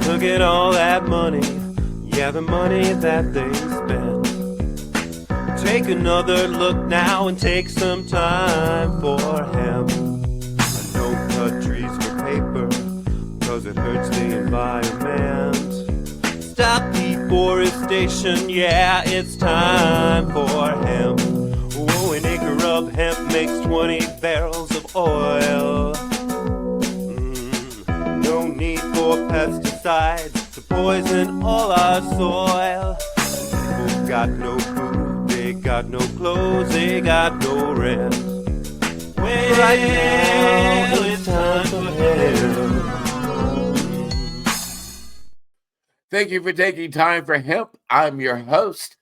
Look at all that money, yeah, the money that they spend. Take another look now and take some time for hemp. I don't cut trees for paper, cause it hurts the environment. Stop deforestation, yeah, it's time for hemp. Oh, an acre of hemp makes 20 barrels of oil. No need for pesticides to poison all our soil. People got no food, they got no clothes, they got no rent. Well, right now it's time for hemp. Thank you for taking time for hemp. I'm your host,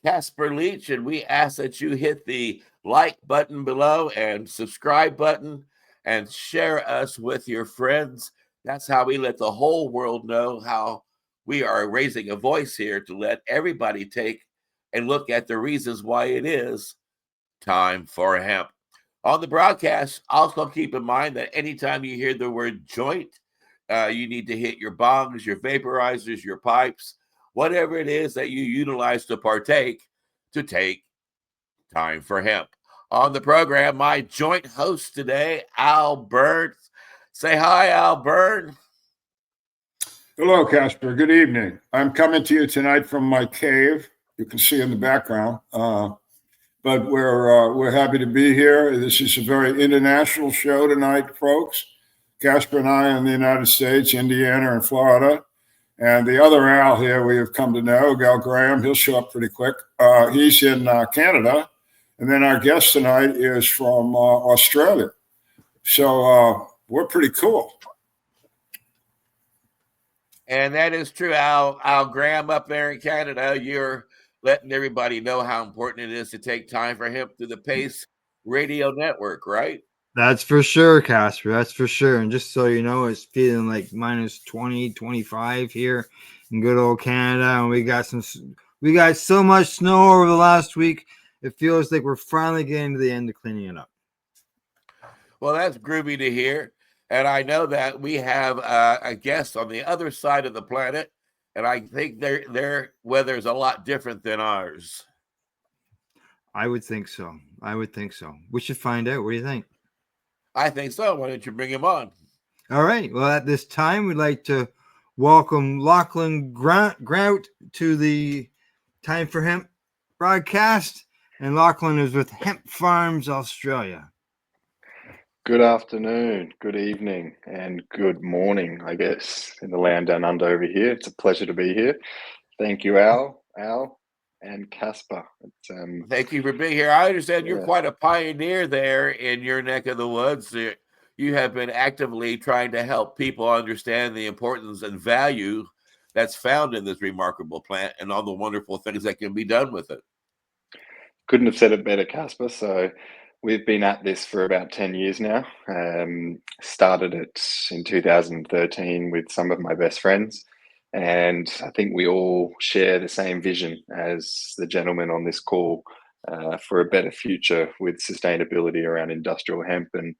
Casper Leitch, and we ask that you hit the like button below and subscribe button and share us with your friends. That's how we let the whole world know how we are raising a voice here to let everybody take and look at the reasons why it is time for hemp. On the broadcast, also keep in mind that anytime you hear the word joint, you need to hit your bongs, your vaporizers, your pipes, whatever it is that you utilize to partake to take time for hemp. On the program, my joint host today, Al Byrne. Say hi, Al Byrne. Hello, Casper. Good evening. I'm coming to you tonight from my cave. You can see in the background, but we're happy to be here. This is a very international show tonight, folks. Casper and I in the United States, Indiana, and Florida. And the other Al here we have come to know, Gal Graham, he'll show up pretty quick. He's in Canada. And then our guest tonight is from Australia. So we're pretty cool. And that is true, Al Graham up there in Canada. You're letting everybody know how important it is to take time for hemp through the PACE radio network, right? That's for sure, Casper. That's for sure. And just so you know, it's feeling like minus 20, 25 here in good old Canada. And we got so much snow over the last week. It feels like we're finally getting to the end of cleaning it up. Well, that's groovy to hear. And I know that we have a guest on the other side of the planet. And I think their weather is a lot different than ours. I would think so. We should find out. What do you think? I think so. Why don't you bring him on? All right. Well, at this time, we'd like to welcome Lauchlan Grout to the Time for Hemp broadcast. And Lauchlan is with Hemp Farms Australia. Good afternoon, good evening, and good morning, I guess, in the land down under over here. It's a pleasure to be here. Thank you, Al, and Casper. Thank you for being here. I understand you're quite a pioneer there in your neck of the woods. You have been actively trying to help people understand the importance and value that's found in this remarkable plant and all the wonderful things that can be done with it. Couldn't have said it better, Casper. So we've been at this for about 10 years now. Started it in 2013 with some of my best friends. And I think we all share the same vision as the gentleman on this call for a better future with sustainability around industrial hemp. And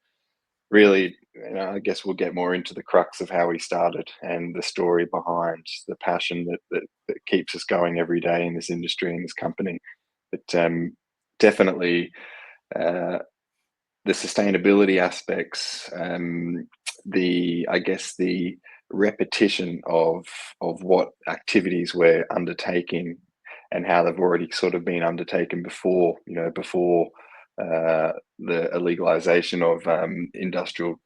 really, I guess we'll get more into the crux of how we started and the story behind the passion that keeps us going every day in this industry, in this company. But definitely the sustainability aspects, the repetition of what activities we're undertaking and how they've already sort of been undertaken before the legalization of industrial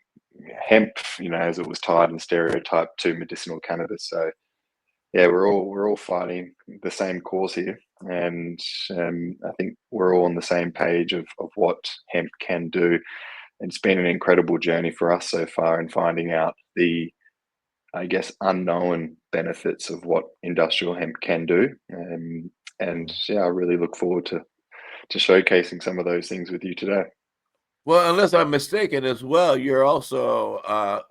hemp, as it was tied and stereotyped to medicinal cannabis. So yeah, we're all fighting the same cause here, and I think we're all on the same page of what hemp can do. And it's been an incredible journey for us so far in finding out the, I guess, unknown benefits of what industrial hemp can do. And yeah, I really look forward to showcasing some of those things with you today. Well, unless I'm mistaken as well, you're also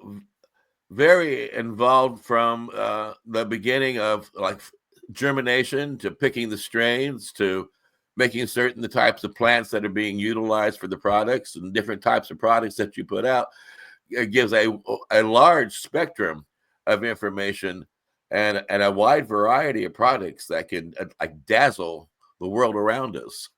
very involved from the beginning of like germination to picking the strains to making certain the types of plants that are being utilized for the products and different types of products that you put out. It gives a large spectrum of information and a wide variety of products that can dazzle the world around us.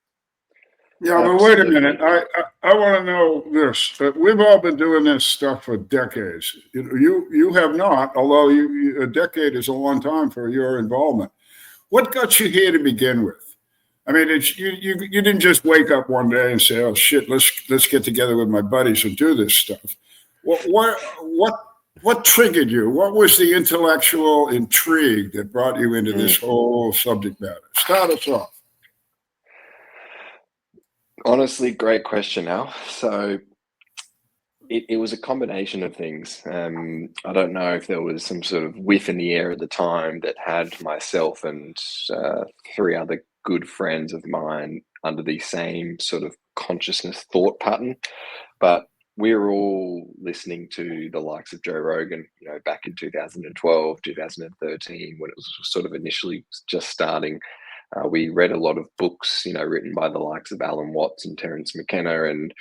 Yeah, but wait a minute. I want to know this. We've all been doing this stuff for decades. You have not, although a decade is a long time for your involvement. What got you here to begin with? I mean, you didn't just wake up one day and say, "Oh shit, let's get together with my buddies and do this stuff." What triggered you? What was the intellectual intrigue that brought you into this whole subject matter? Start us off. Honestly, great question, Al. So it was a combination of things. I don't know if there was some sort of whiff in the air at the time that had myself and 3 other good friends of mine under the same sort of consciousness thought pattern. But we were all listening to the likes of Joe Rogan, back in 2012, 2013, when it was sort of initially just starting. We read a lot of books, written by the likes of Alan Watts and Terence McKenna, and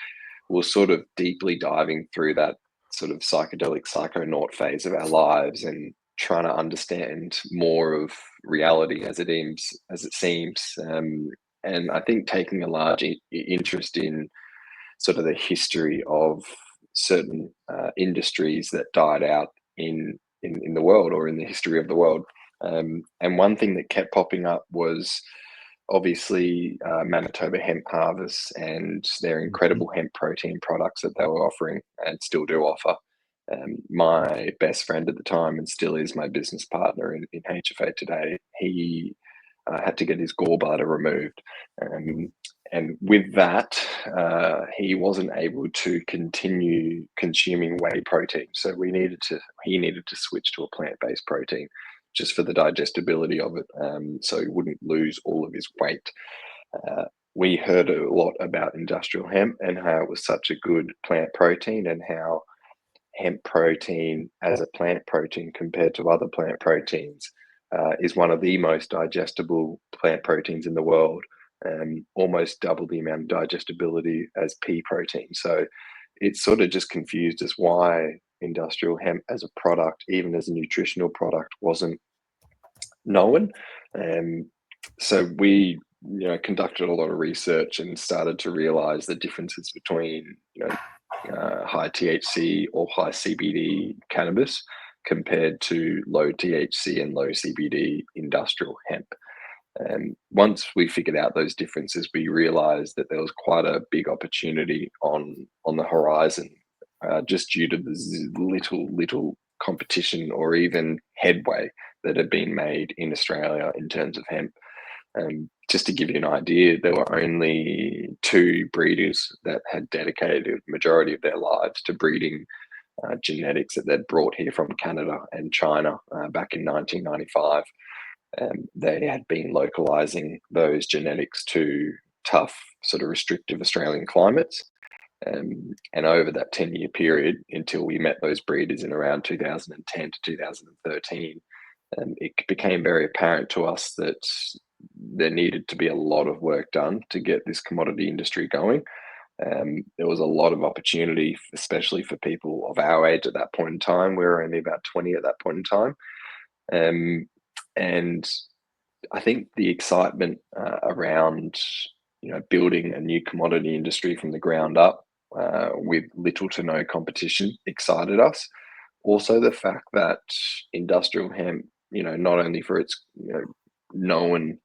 we're sort of deeply diving through that sort of psychedelic psychonaut phase of our lives and trying to understand more of reality as it seems. And I think taking a large interest in sort of the history of certain industries that died out in the world or in the history of the world. And one thing that kept popping up was obviously Manitoba Hemp Harvest and their incredible hemp protein products that they were offering and still do offer. My best friend at the time, and still is my business partner in HFA today, he had to get his gallbladder removed. And with that, he wasn't able to continue consuming whey protein. So he needed to switch to a plant-based protein just for the digestibility of it, so he wouldn't lose all of his weight. We heard a lot about industrial hemp and how it was such a good plant protein, and how hemp protein as a plant protein compared to other plant proteins is one of the most digestible plant proteins in the world, almost double the amount of digestibility as pea protein. So it's sort of just confused as why industrial hemp as a product, even as a nutritional product, wasn't known. So we conducted a lot of research and started to realize the differences between high THC or high CBD cannabis compared to low THC and low CBD industrial hemp. And once we figured out those differences, we realized that there was quite a big opportunity on the horizon, just due to the little competition or even headway that had been made in Australia in terms of hemp. Just to give you an idea, there were only 2 breeders that had dedicated a majority of their lives to breeding genetics that they'd brought here from Canada and China back in 1995. They had been localizing those genetics to tough, sort of restrictive Australian climates. And over that 10-year period, until we met those breeders in around 2010 to 2013, it became very apparent to us that there needed to be a lot of work done to get this commodity industry going. There was a lot of opportunity, especially for people of our age at that point in time. We were only about 20 at that point in time. And I think the excitement around building a new commodity industry from the ground up with little to no competition excited us. Also, the fact that industrial hemp, not only for its known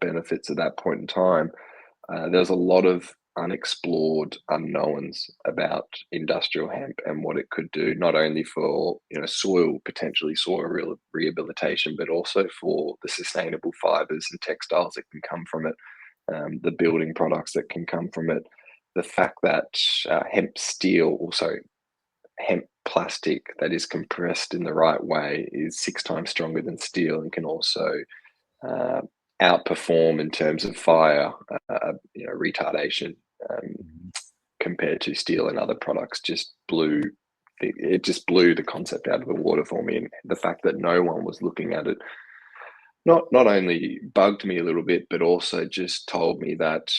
benefits at that point in time, there's a lot of unexplored unknowns about industrial hemp and what it could do, not only for potentially soil rehabilitation, but also for the sustainable fibers and textiles that can come from it, the building products that can come from it, the fact that hemp steel, also hemp plastic that is compressed in the right way, is 6 times stronger than steel and can also outperform in terms of fire retardation compared to steel and other products. It just blew the concept out of the water for me, and the fact that no one was looking at it not only bugged me a little bit, but also just told me that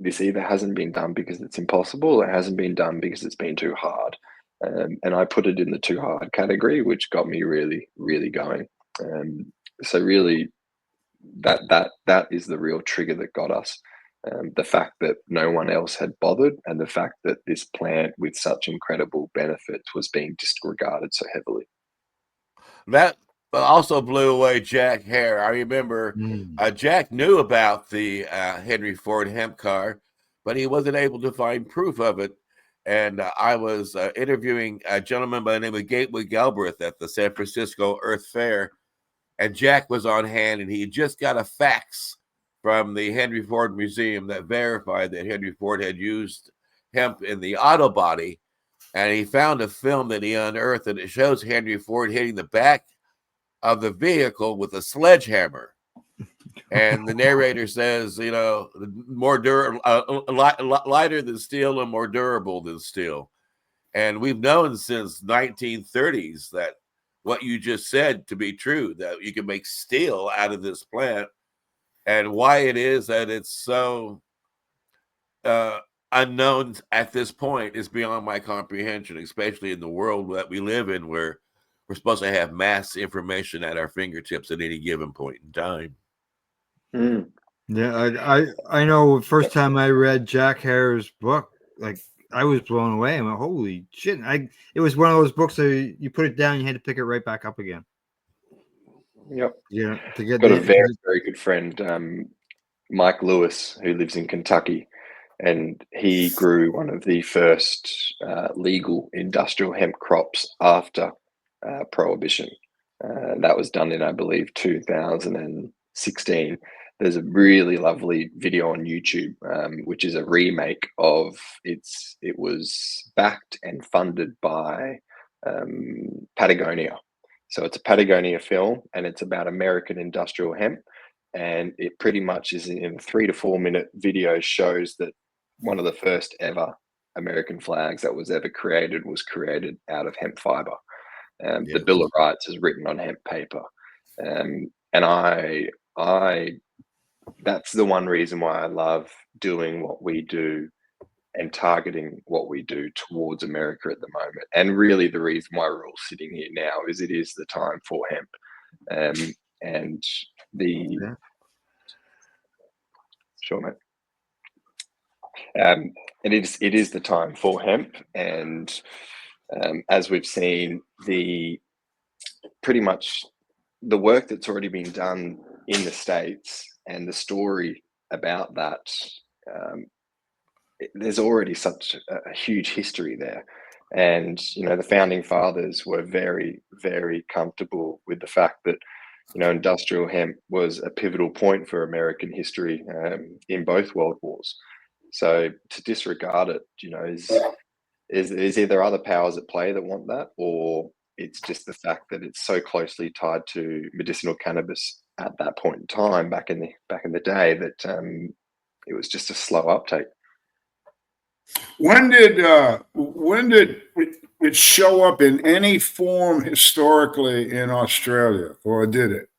this either hasn't been done because it's impossible, or it hasn't been done because it's been too hard. And I put it in the too hard category, which got me really, really going. So really, that is the real trigger that got us. The fact that no one else had bothered, and the fact that this plant with such incredible benefits was being disregarded so heavily. That also blew away Jack Hare. I remember Jack knew about the Henry Ford hemp car, but he wasn't able to find proof of it. And I was interviewing a gentleman by the name of Gateway Galbraith at the San Francisco Earth Fair, and Jack was on hand, and he just got a fax from the Henry Ford Museum that verified that Henry Ford had used hemp in the auto body. And he found a film that he unearthed, and it shows Henry Ford hitting the back of the vehicle with a sledgehammer. And the narrator says, you know, more lighter than steel and more durable than steel. And we've known since 1930s that what you just said to be true, that you can make steel out of this plant. And why it is that it's so unknown at this point is beyond my comprehension, especially in the world that we live in, where we're supposed to have mass information at our fingertips at any given point in time. Yeah, I know. First time I read Jack Hare's book, like I was blown away. I went, "Holy shit!" It was one of those books that you put it down, you had to pick it right back up again. Yep. Yeah, to get Got a very, very good friend, Mike Lewis, who lives in Kentucky, and he grew one of the first legal industrial hemp crops after Prohibition. That was done in, I believe, 2016. There's a really lovely video on YouTube, which is a remake of it was backed and funded by Patagonia. So it's a Patagonia film, and it's about American industrial hemp. And it pretty much is in a 3 to 4 minute video, shows that one of the first ever American flags that was ever created was created out of hemp fiber. The Bill of Rights is written on hemp paper. And I that's the one reason why I love doing what we do and targeting what we do towards America at the moment. And really the reason why we're all sitting here now is it is the time for hemp. And the Sure, mate. It is the time for hemp, and as we've seen, pretty much the work that's already been done in the States and the story about that, there's already such a huge history there. And, you know, the founding fathers were very, very comfortable with the fact that, you know, industrial hemp was a pivotal point for American history in both world wars. So to disregard it, you know, is either other powers at play that want that, or it's just the fact that it's so closely tied to medicinal cannabis at that point in time, back in the day, that it was just a slow uptake. When did it show up in any form historically in Australia, or did it?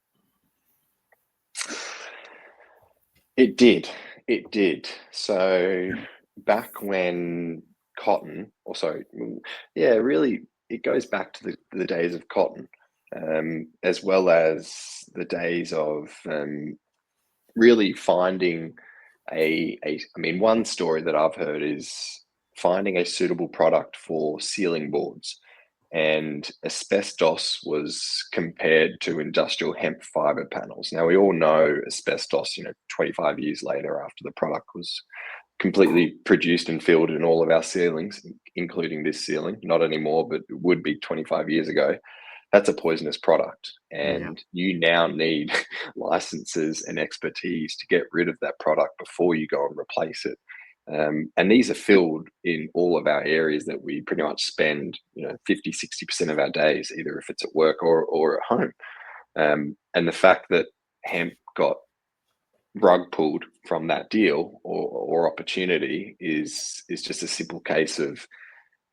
It did. It did. So back when cotton, or sorry, yeah, really, it goes back to the days of cotton, as well as the days of really finding I mean, one story that I've heard is finding a suitable product for ceiling boards, and asbestos was compared to industrial hemp fiber panels. Now we all know asbestos, you know, 25 years later after the product was completely produced and filled in all of our ceilings, including this ceiling, not anymore, but it would be 25 years ago. That's a poisonous product, and you now need licenses and expertise to get rid of that product before you go and replace it. And these are filled in all of our areas that we pretty much spend, you know, 50, 60% of our days, either if it's at work or at home. And the fact that hemp got rug pulled from that deal or opportunity is just a simple case of,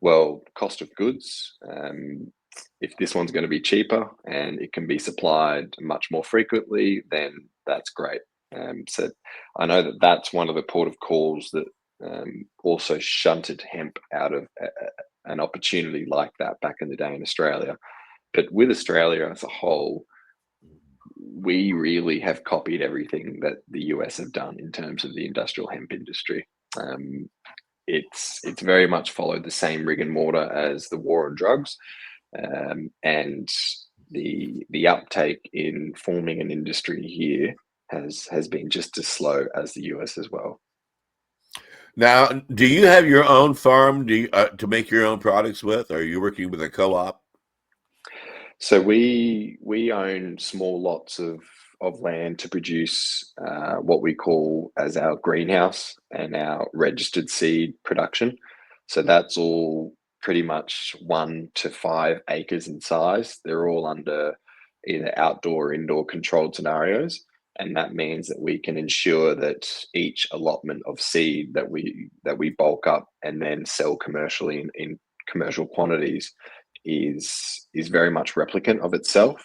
well, cost of goods, if this one's going to be cheaper and it can be supplied much more frequently, then that's great. So I know that that's one of the port of calls that also shunted hemp out of an opportunity like that back in the day in Australia. But with Australia as a whole, we really have copied everything that the US have done in terms of the industrial hemp industry. It's very much followed the same rig and mortar as the war on drugs, and the uptake in forming an industry here has been just as slow as the US as well. Now, do you have your own farm to make your own products with? Or are you working with a co-op? So we own small lots of land to produce what we call as our greenhouse and our registered seed production. So that's all pretty much 1 to 5 acres in size. They're all under either outdoor or indoor controlled scenarios. And that means that we can ensure that each allotment of seed that we bulk up and then sell commercially in commercial quantities is very much replicant of itself.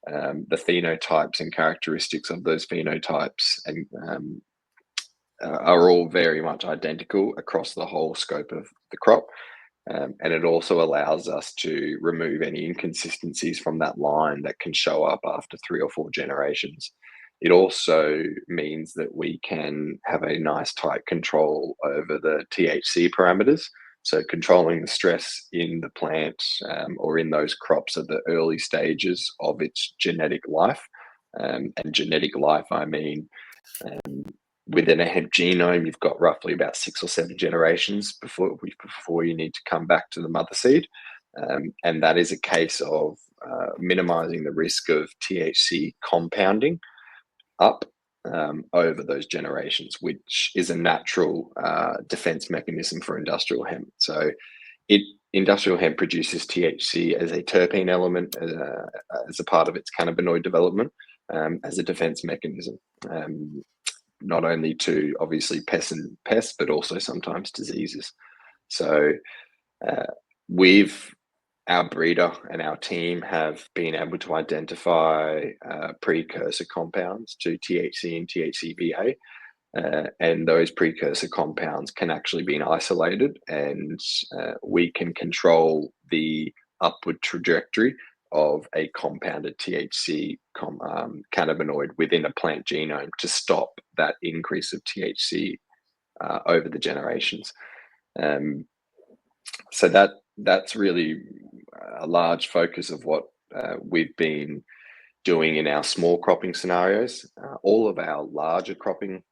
The phenotypes and characteristics of those phenotypes and are all very much identical across the whole scope of the crop. And it also allows us to remove any inconsistencies from that line that can show up after 3 or 4 generations. It also means that we can have a nice tight control over the THC parameters. So controlling the stress in the plant or in those crops at the early stages of its genetic life. And genetic life, I mean, within a hemp genome, you've got roughly about 6 or 7 generations before you need to come back to the mother seed. And that is a case of minimizing the risk of THC compounding up over those generations, which is a natural defense mechanism for industrial hemp. So industrial hemp produces THC as a terpene element, as a part of its cannabinoid development, as a defense mechanism, not only to obviously pests, but also sometimes diseases. So our breeder and our team have been able to identify precursor compounds to THC and THCVA, and those precursor compounds can actually be isolated, and we can control the upward trajectory of a compounded THC cannabinoid within a plant genome to stop that increase of THC over the generations. So that's really a large focus of what we've been doing in our small cropping scenarios. All of our larger cropping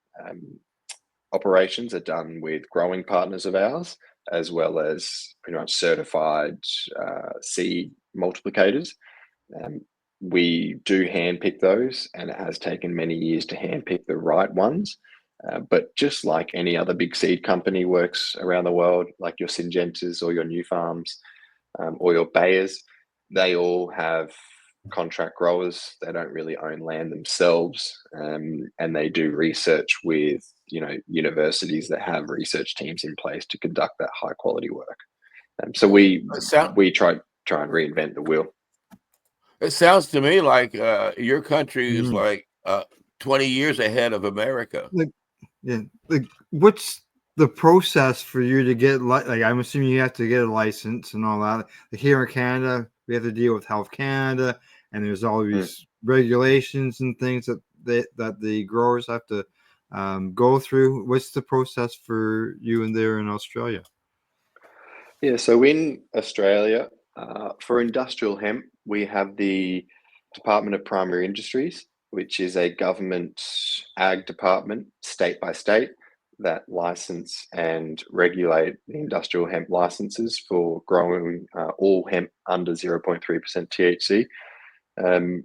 operations are done with growing partners of ours, as well as pretty much certified seed multiplicators. We do handpick those, and it has taken many years to handpick the right ones. But just like any other big seed company works around the world, like your Syngentas or your New Farms or your Bayers, they all have contract growers. They don't really own land themselves, and they do research with universities that have research teams in place to conduct that high quality work. So we try and reinvent the wheel. It sounds to me like your country is like 20 years ahead of America. What's the process for you to get like I'm assuming you have to get a license and all that. Like here in Canada, we have to deal with Health Canada, and there's all these regulations and things that the growers have to go through. What's the process for you in there in Australia? Yeah, so in Australia, for industrial hemp, we have the Department of Primary Industries, which is a government ag department, state by state, that license and regulate the industrial hemp licenses for growing all hemp under 0.3% THC.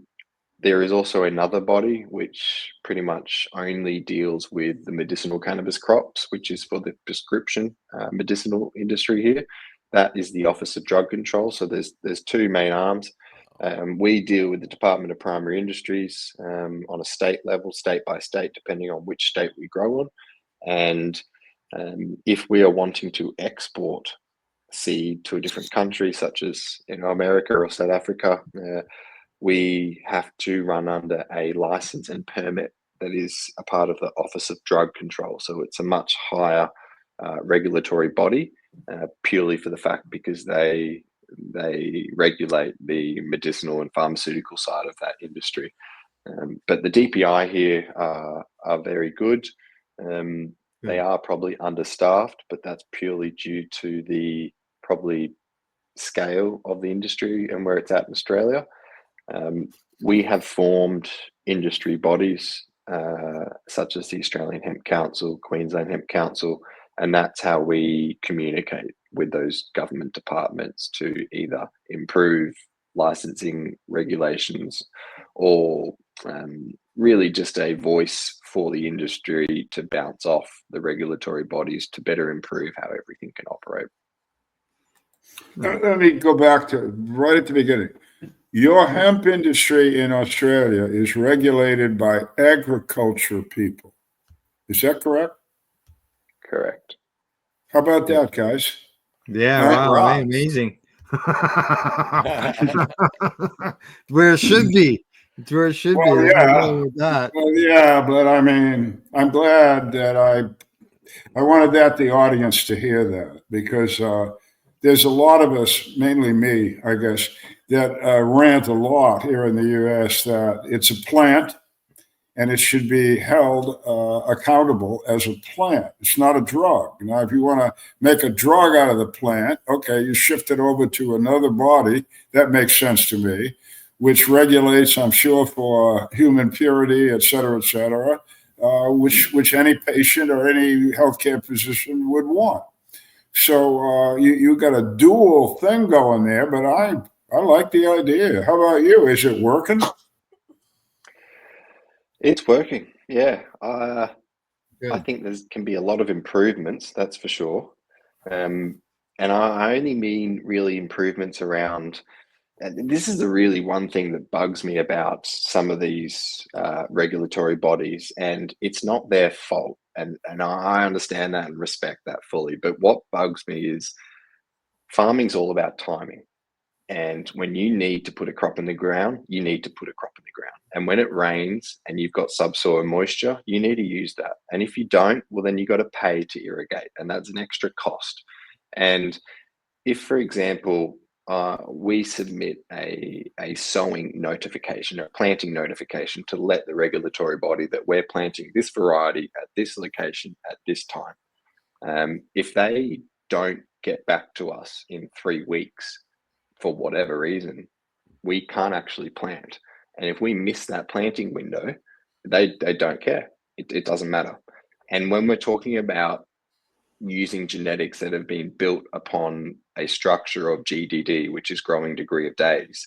There is also another body which pretty much only deals with the medicinal cannabis crops, which is for the prescription medicinal industry here. That is the Office of Drug Control. So there's 2 main arms. We deal with the Department of Primary Industries on a state level, state by state, depending on which state we grow on. And if we are wanting to export seed to a different country, such as America or South Africa, we have to run under a license and permit that is a part of the Office of Drug Control. So it's a much higher regulatory body, purely for the fact because they regulate the medicinal and pharmaceutical side of that industry. But the DPI here are very good. They are probably understaffed, but that's purely due to the probably scale of the industry and where it's at in Australia. We have formed industry bodies such as the Australian Hemp Council, Queensland Hemp Council, and that's how we communicate with those government departments to either improve licensing regulations or really just a voice for the industry to bounce off the regulatory bodies to better improve how everything can operate. Let me go back to right at the beginning. Your hemp industry in Australia is regulated by agriculture people. Is that correct? Correct. How about that, guys? Yeah, Right. wow, Rocks. amazing. Where it should be. It's where it should be. Well, There's no yeah. way with that. Well, yeah, but I mean, I'm glad that I wanted the audience to hear that because there's a lot of us, mainly me, I guess, that rant a lot here in the U.S. that it's a plant and it should be held accountable as a plant. It's not a drug. Now, if you want to make a drug out of the plant, okay, you shift it over to another body. That makes sense to me, which regulates, I'm sure, for human purity, et cetera, which any patient or any healthcare physician would want. So you got a dual thing going there, but I like the idea. How about you? Is it working? It's working. Yeah. Good. I think there can be a lot of improvements, that's for sure. And I only mean really improvements around, and this is the really one thing that bugs me about some of these regulatory bodies, and it's not their fault. And I understand that and respect that fully. But what bugs me is farming's all about timing. And when you need to put a crop in the ground, you need to put a crop in the ground. And when it rains and you've got subsoil moisture, you need to use that. And if you don't, well, then you got to pay to irrigate, and that's an extra cost. And if, for example, we submit a sowing notification or planting notification to let the regulatory body that we're planting this variety at this location at this time, if they don't get back to us in 3 weeks, for whatever reason, we can't actually plant. And if we miss that planting window, they don't care. It doesn't matter. And when we're talking about using genetics that have been built upon a structure of GDD, which is growing degree of days,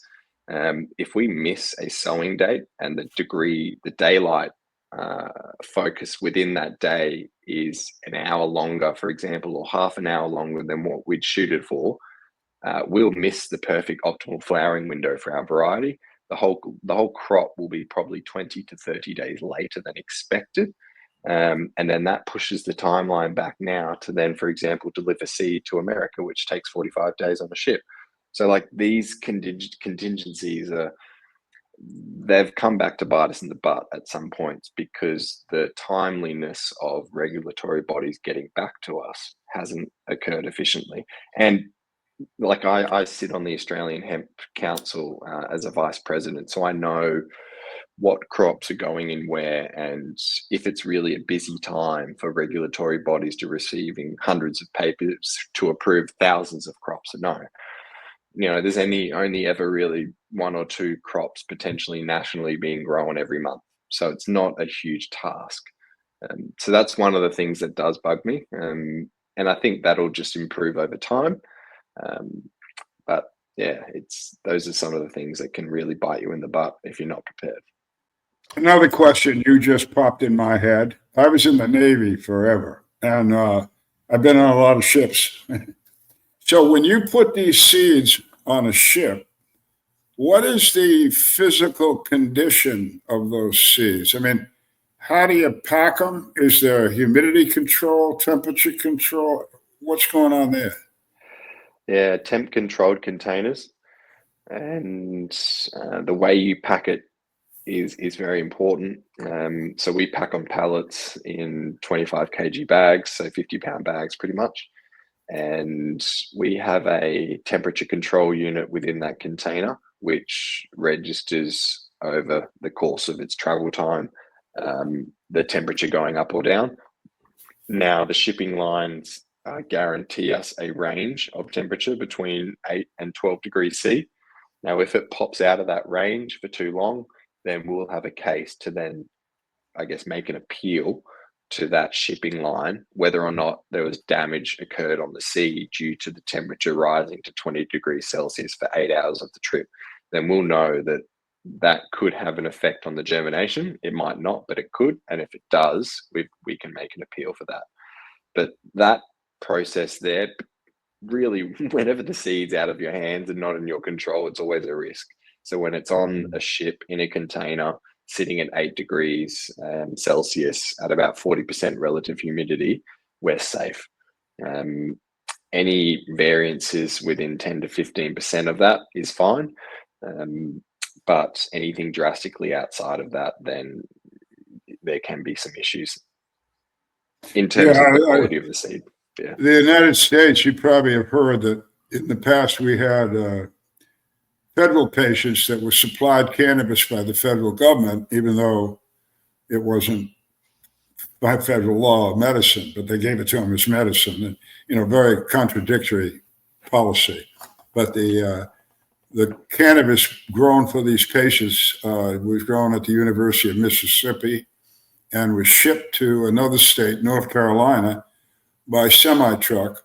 if we miss a sowing date and the daylight focus within that day is an hour longer, for example, or half an hour longer than what we'd shoot it for, we'll miss the perfect optimal flowering window for our variety. The whole crop will be probably 20 to 30 days later than expected. And then that pushes the timeline back now to then, for example, deliver seed to America, which takes 45 days on a ship. So like these contingencies they've come back to bite us in the butt at some points because the timeliness of regulatory bodies getting back to us hasn't occurred efficiently. And like I sit on the Australian Hemp Council as a vice president, so I know what crops are going in where, and if it's really a busy time for regulatory bodies to receiving hundreds of papers to approve thousands of crops. No, there's only ever really 1 or 2 crops potentially nationally being grown every month, so it's not a huge task. So that's one of the things that does bug me, and I think that'll just improve over time. But yeah, those are some of the things that can really bite you in the butt if you're not prepared. Another question you just popped in my head. I was in the Navy forever, and I've been on a lot of ships. So when you put these seeds on a ship, what is the physical condition of those seeds? I mean, how do you pack them? Is there humidity control, temperature control? What's going on there? Yeah, temp controlled containers, and the way you pack it is very important. So we pack on pallets in 25 kg bags, so 50-pound bags pretty much. And we have a temperature control unit within that container, which registers over the course of its travel time the temperature going up or down. Now, the shipping lines guarantee us a range of temperature between 8 and 12 degrees C. Now, if it pops out of that range for too long, then we'll have a case to then, I guess, make an appeal to that shipping line, whether or not there was damage occurred on the sea due to the temperature rising to 20 degrees Celsius for 8 hours of the trip. Then we'll know that that could have an effect on the germination. It might not, but it could. And if it does, we can make an appeal for that. But that process there, really, whenever the seed's out of your hands and not in your control, it's always a risk. So when it's on a ship in a container, sitting at 8 degrees Celsius at about 40% relative humidity, we're safe. Any variances within 10 to 15% of that is fine. But anything drastically outside of that, then there can be some issues in terms of the quality of the seed. Yeah. The United States, you probably have heard that in the past we had federal patients that were supplied cannabis by the federal government, even though it wasn't by federal law medicine, but they gave it to them as medicine. And, very contradictory policy. But the cannabis grown for these patients was grown at the University of Mississippi and was shipped to another state, North Carolina, by semi-truck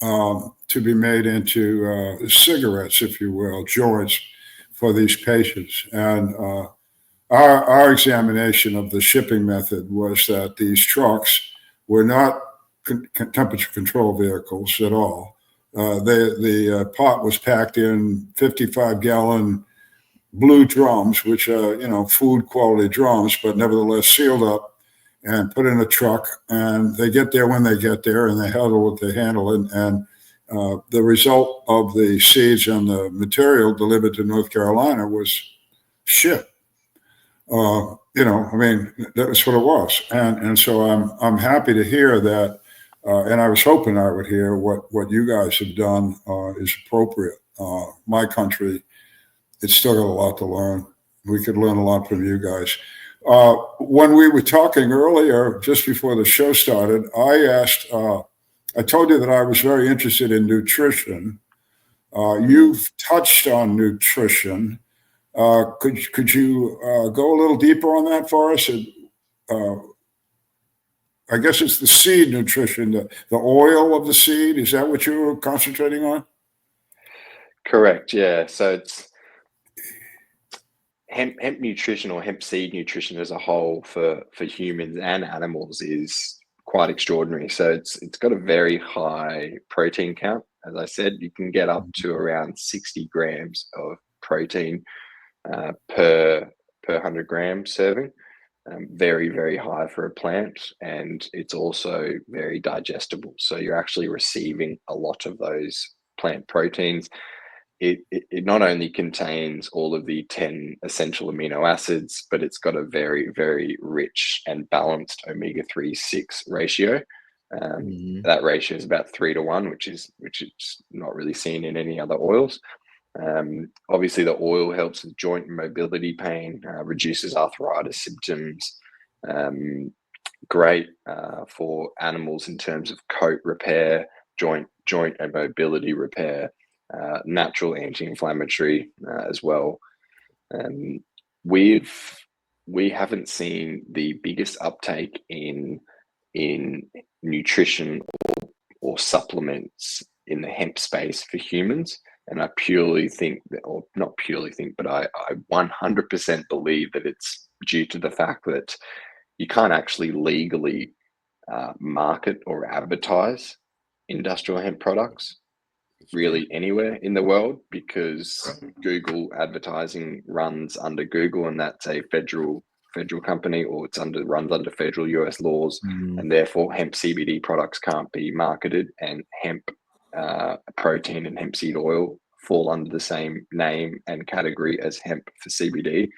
to be made into cigarettes, if you will, joints for these patients. And our examination of the shipping method was that these trucks were not temperature control vehicles at all. The pot was packed in 55-gallon blue drums, which are, food quality drums, but nevertheless sealed up and put in a truck. And they get there when they get there, and they handle what they handle. And the result of the seeds and the material delivered to North Carolina was shit. That's what it was. And so I'm happy to hear that. And I was hoping I would hear what you guys have done is appropriate. My country, it's still got a lot to learn. We could learn a lot from you guys. When we were talking earlier, just before the show started, I told you that I was very interested in nutrition. You've touched on nutrition. Could you go a little deeper on that for us? I guess it's the seed nutrition, the oil of the seed. Is that what you were concentrating on? Correct. Yeah. So it's hemp nutrition, or hemp seed nutrition as a whole for humans and animals, is quite extraordinary. So it's got a very high protein count. As I said, you can get up to around 60 grams of protein per 100 gram serving. Very, very high for a plant, and it's also very digestible. So you're actually receiving a lot of those plant proteins. It not only contains all of the 10 essential amino acids, but it's got a very, very rich and balanced omega-3/6 ratio. That ratio is about 3-to-1, which is not really seen in any other oils. Obviously, the oil helps with joint mobility pain, reduces arthritis symptoms. Great for animals in terms of coat repair, joint and mobility repair. Natural anti-inflammatory as well. We haven't seen the biggest uptake in nutrition or supplements in the hemp space for humans. And I purely think that, or not purely think, but I 100% believe that it's due to the fact that you can't actually legally market or advertise industrial hemp products really anywhere in the world, because Google advertising runs under Google, and that's a federal company, or runs under federal US laws, and therefore hemp CBD products can't be marketed, and hemp protein and hemp seed oil fall under the same name and category as hemp for CBD.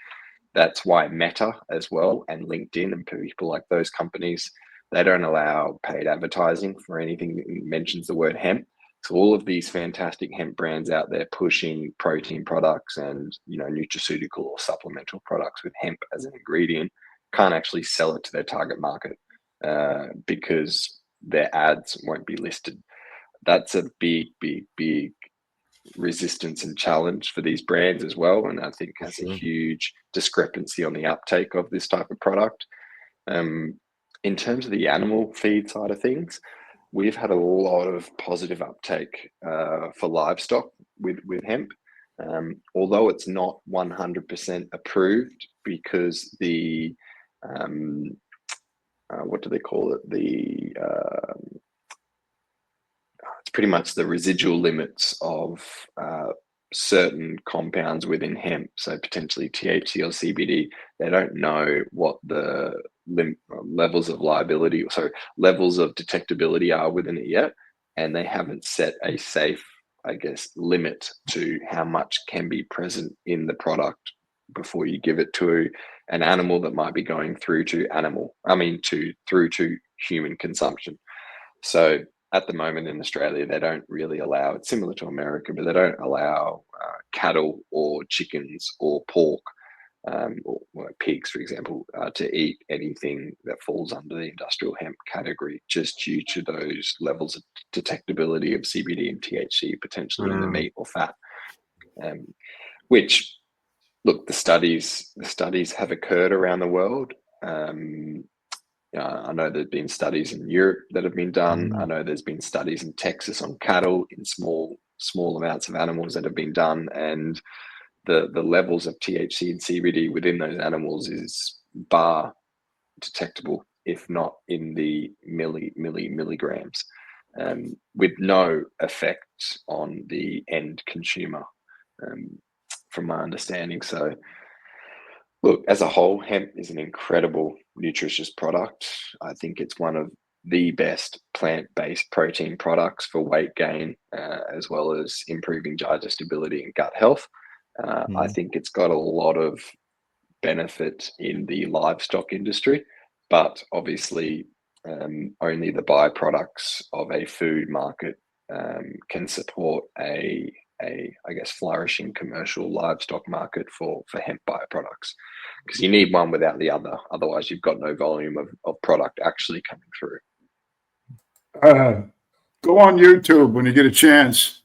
That's why Meta as well and LinkedIn and people like those companies, they don't allow paid advertising for anything that mentions the word hemp. So all of these fantastic hemp brands out there pushing protein products and nutraceutical or supplemental products with hemp as an ingredient can't actually sell it to their target market because their ads won't be listed. That's a big resistance and challenge for these brands as well, and I think has a huge discrepancy on the uptake of this type of product. In terms of the animal feed side of things, we've had a lot of positive uptake for livestock with hemp, although it's not 100% approved because the what do they call it? It's pretty much the residual limits of certain compounds within hemp, so potentially THC or CBD. They don't know what the levels of liability, levels of detectability are within it yet, and they haven't set a safe, limit to how much can be present in the product before you give it to an animal that might be going through to human consumption. So at the moment in Australia, they don't really allow, it's similar to America, but they don't allow cattle or chickens or pork or pigs, for example, to eat anything that falls under the industrial hemp category, just due to those levels of detectability of CBD and THC potentially in the meat or fat. Which, look, the studies have occurred around the world. I know there's been studies in Europe that have been done. I know there's been studies in Texas on cattle in small amounts of animals that have been done, and the levels of THC and CBD within those animals is bar detectable, if not in the milligrams, with no effect on the end consumer, from my understanding. So, look, as a whole, hemp is an incredible nutritious product. I think it's one of the best plant-based protein products for weight gain, as well as improving digestibility and gut health. I think it's got a lot of benefit in the livestock industry, but obviously only the byproducts of a food market can support a flourishing commercial livestock market for hemp bioproducts, because you need one without the other. Otherwise, you've got no volume of product actually coming through. Go on YouTube when you get a chance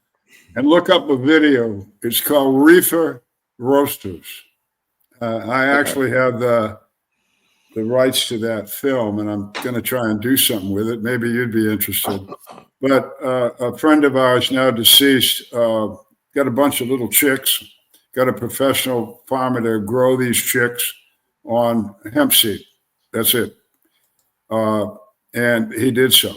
and look up a video. It's called Reefer Roasters. I actually have the rights to that film, and I'm going to try and do something with it. Maybe you'd be interested. But a friend of ours, now deceased, got a bunch of little chicks, got a professional farmer to grow these chicks on hemp seed. That's it. And he did so.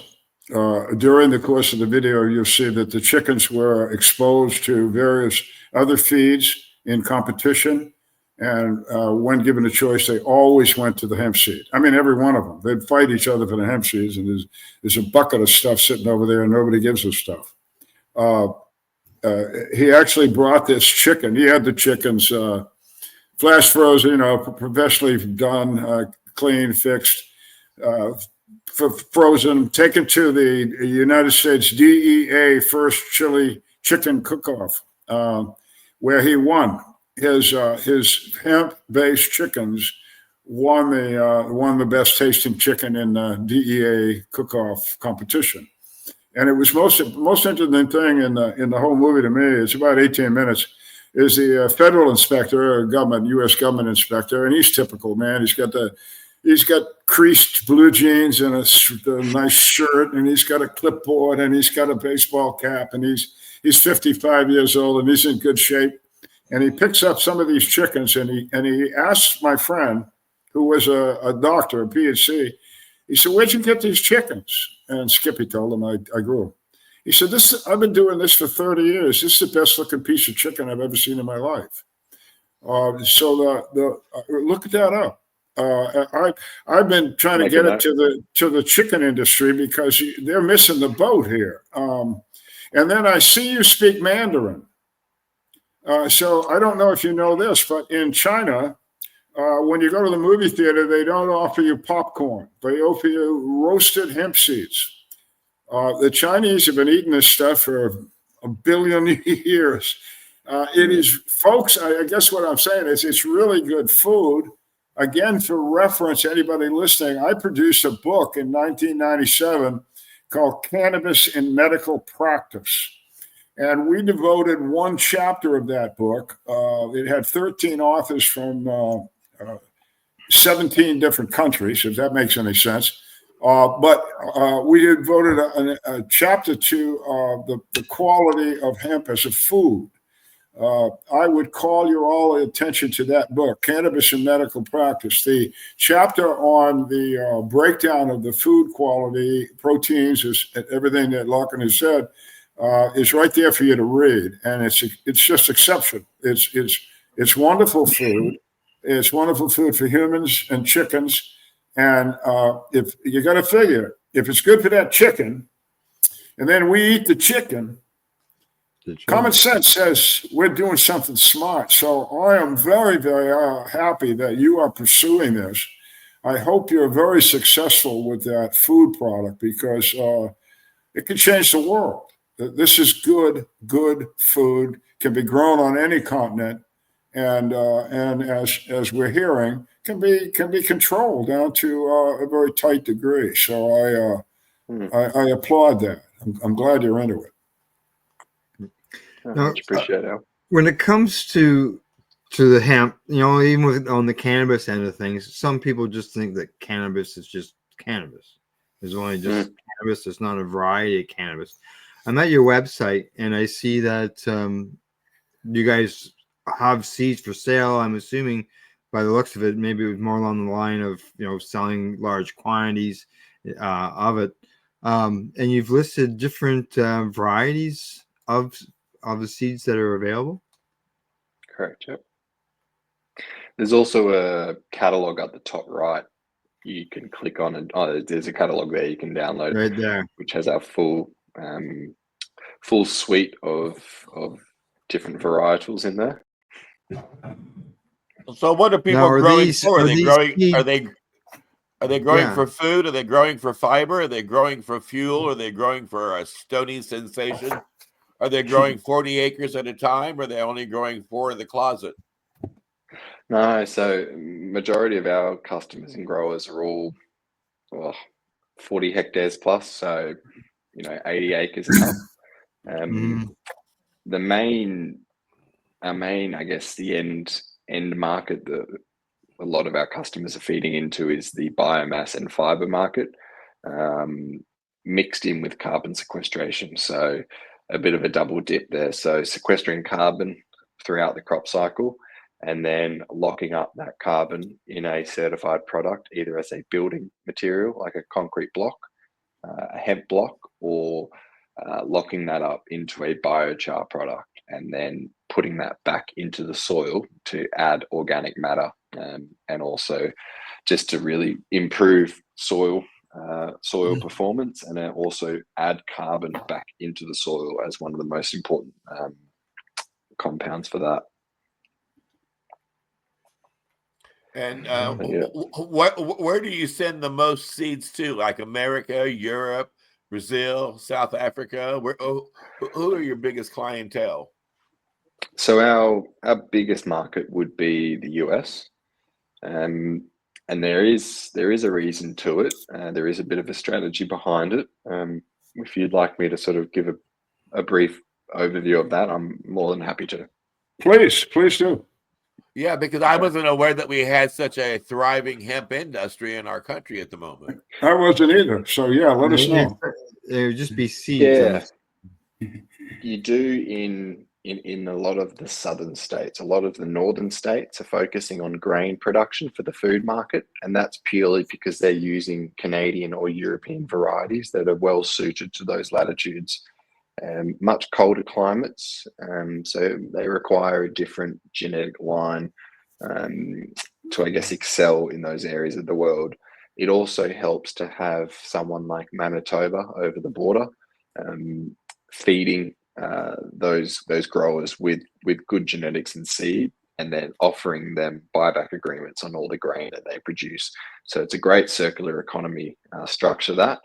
During the course of the video, you'll see that the chickens were exposed to various other feeds in competition. And when given a choice, they always went to the hemp seed. I mean, every one of them. They'd fight each other for the hemp seeds, and there's a bucket of stuff sitting over there, and nobody gives us stuff. He actually brought this chicken. He had the chickens flash frozen, professionally done, clean, fixed, frozen, taken to the United States DEA first chili chicken cook-off, where he won. His hemp-based chickens won the best tasting chicken in the DEA cook-off competition. And it was most interesting thing in the whole movie to me. It's about 18 minutes. Is the federal inspector, U.S. government inspector, and he's typical, man. He's got creased blue jeans and a nice shirt, and he's got a clipboard, and he's got a baseball cap, and he's 55 years old, and he's in good shape. And he picks up some of these chickens, and he asks my friend, who was a doctor, a PhD, he said, "Where'd you get these chickens?" And Skippy told him, "I grew them." He said, "I've been doing this for 30 years. This is the best looking piece of chicken I've ever seen in my life." So look that up. I've been trying to get it to the chicken industry because they're missing the boat here. And then I see you speak Mandarin. So I don't know if you know this, but in China, when you go to the movie theater, they don't offer you popcorn. They offer you roasted hemp seeds. The Chinese have been eating this stuff for a billion years. It is, folks, I guess what I'm saying is it's really good food. Again, for reference, anybody listening, I produced a book in 1997 called Cannabis in Medical Practice. And we devoted one chapter of that book. It had 13 authors from 17 different countries, if that makes any sense. But we devoted a chapter to the quality of hemp as a food. I would call your all attention to that book, Cannabis in Medical Practice. The chapter on the breakdown of the food quality, proteins, everything that Lauchlan has said, is right there for you to read, and it's just exceptional. It's wonderful food. It's wonderful food for humans and chickens. And if you got to figure, if it's good for that chicken, and then we eat the chicken, common sense says we're doing something smart. So I am very, very happy that you are pursuing this. I hope you're very successful with that food product because it can change the world. This is good food, can be grown on any continent, and as we're hearing, can be controlled down to a very tight degree. So I applaud that. I'm glad you're into it. Now, Appreciate it. When it comes to the hemp, even on the cannabis end of things, some people just think that cannabis is just cannabis. There's only just cannabis. There's not a variety of cannabis. I'm at your website and I see that you guys have seeds for sale. I'm assuming by the looks of it, maybe it was more along the line of, selling large quantities of it. And you've listed different varieties of the seeds that are available. Correct. Yep. There's also a catalog at the top right. You can click on it. There's a catalog there you can download Right there, which has our full suite of different varietals in there. So what are people Now, growing for? Are they growing? seeds, Are they growing for food? Are they growing for fiber? Are they growing for fuel? Are they growing for a stony sensation? Are they growing 40 acres at a time? Or are they only growing 4 in the closet? No, so majority of our customers and growers are all 40 hectares plus, so 80 acres and up. Our main, I guess, the end market that a lot of our customers are feeding into is the biomass and fiber market, mixed in with carbon sequestration. So a bit of a double dip there. So sequestering carbon throughout the crop cycle and then locking up that carbon in a certified product, either as a building material like a concrete block, a hemp block, or locking that up into a biochar product and then putting that back into the soil to add organic matter, and also just to really improve soil performance, and then also add carbon back into the soil as one of the most important compounds for that. And where do you send the most seeds to? Like America, Europe, Brazil, South Africa? Who are your biggest clientele? So our biggest market would be the US, and there is a reason to it. There is a bit of a strategy behind it. If you'd like me to sort of give a brief overview of that, I'm more than happy to. Please do. Yeah, because I wasn't aware that we had such a thriving hemp industry in our country at the moment. I wasn't either. So yeah, let us know. It would just be seeds. Yeah, you do in a lot of the southern states. A lot of the northern states are focusing on grain production for the food market, and that's purely because they're using Canadian or European varieties that are well suited to those latitudes. Much colder climates, so they require a different genetic line to, I guess, excel in those areas of the world. It also helps to have someone like Manitoba over the border, feeding those growers with good genetics and seed, and then offering them buyback agreements on all the grain that they produce. So it's a great circular economy structure that,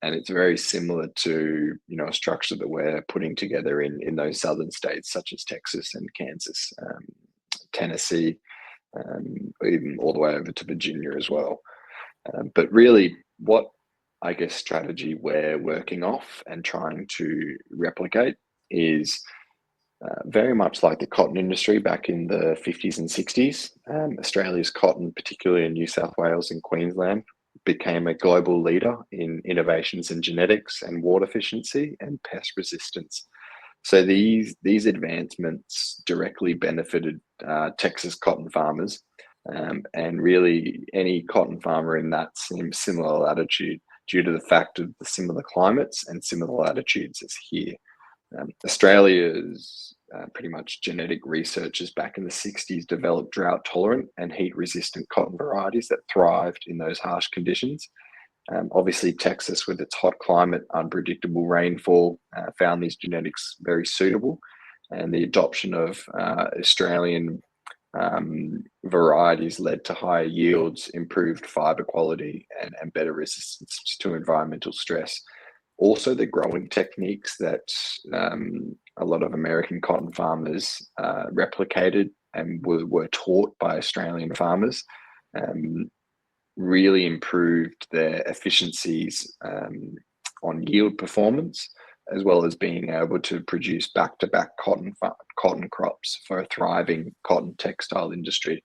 and it's very similar to a structure that we're putting together in those southern states such as Texas and Kansas, Tennessee, even all the way over to Virginia as well. But really, what I guess strategy we're working off and trying to replicate is very much like the cotton industry back in the 50s and 60s. Australia's cotton, particularly in New South Wales and Queensland, became a global leader in innovations in genetics and water efficiency and pest resistance. So these advancements directly benefited Texas cotton farmers, and really any cotton farmer in that similar latitude, due to the fact of the similar climates and similar latitudes as here. Australia's pretty much genetic researchers back in the 60s developed drought tolerant and heat resistant cotton varieties that thrived in those harsh conditions. Obviously, Texas, with its hot climate, unpredictable rainfall, found these genetics very suitable, and the adoption of Australian varieties led to higher yields, improved fiber quality, and better resistance to environmental stress. Also, the growing techniques that a lot of American cotton farmers replicated and were taught by Australian farmers really improved their efficiencies on yield performance, as well as being able to produce back-to-back cotton crops for a thriving cotton textile industry.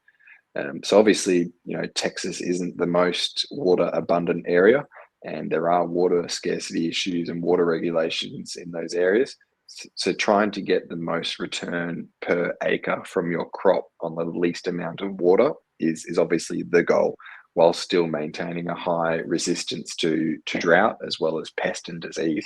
So obviously, Texas isn't the most water abundant area, and there are water scarcity issues and water regulations in those areas. So trying to get the most return per acre from your crop on the least amount of water is obviously the goal, while still maintaining a high resistance to drought as well as pest and disease.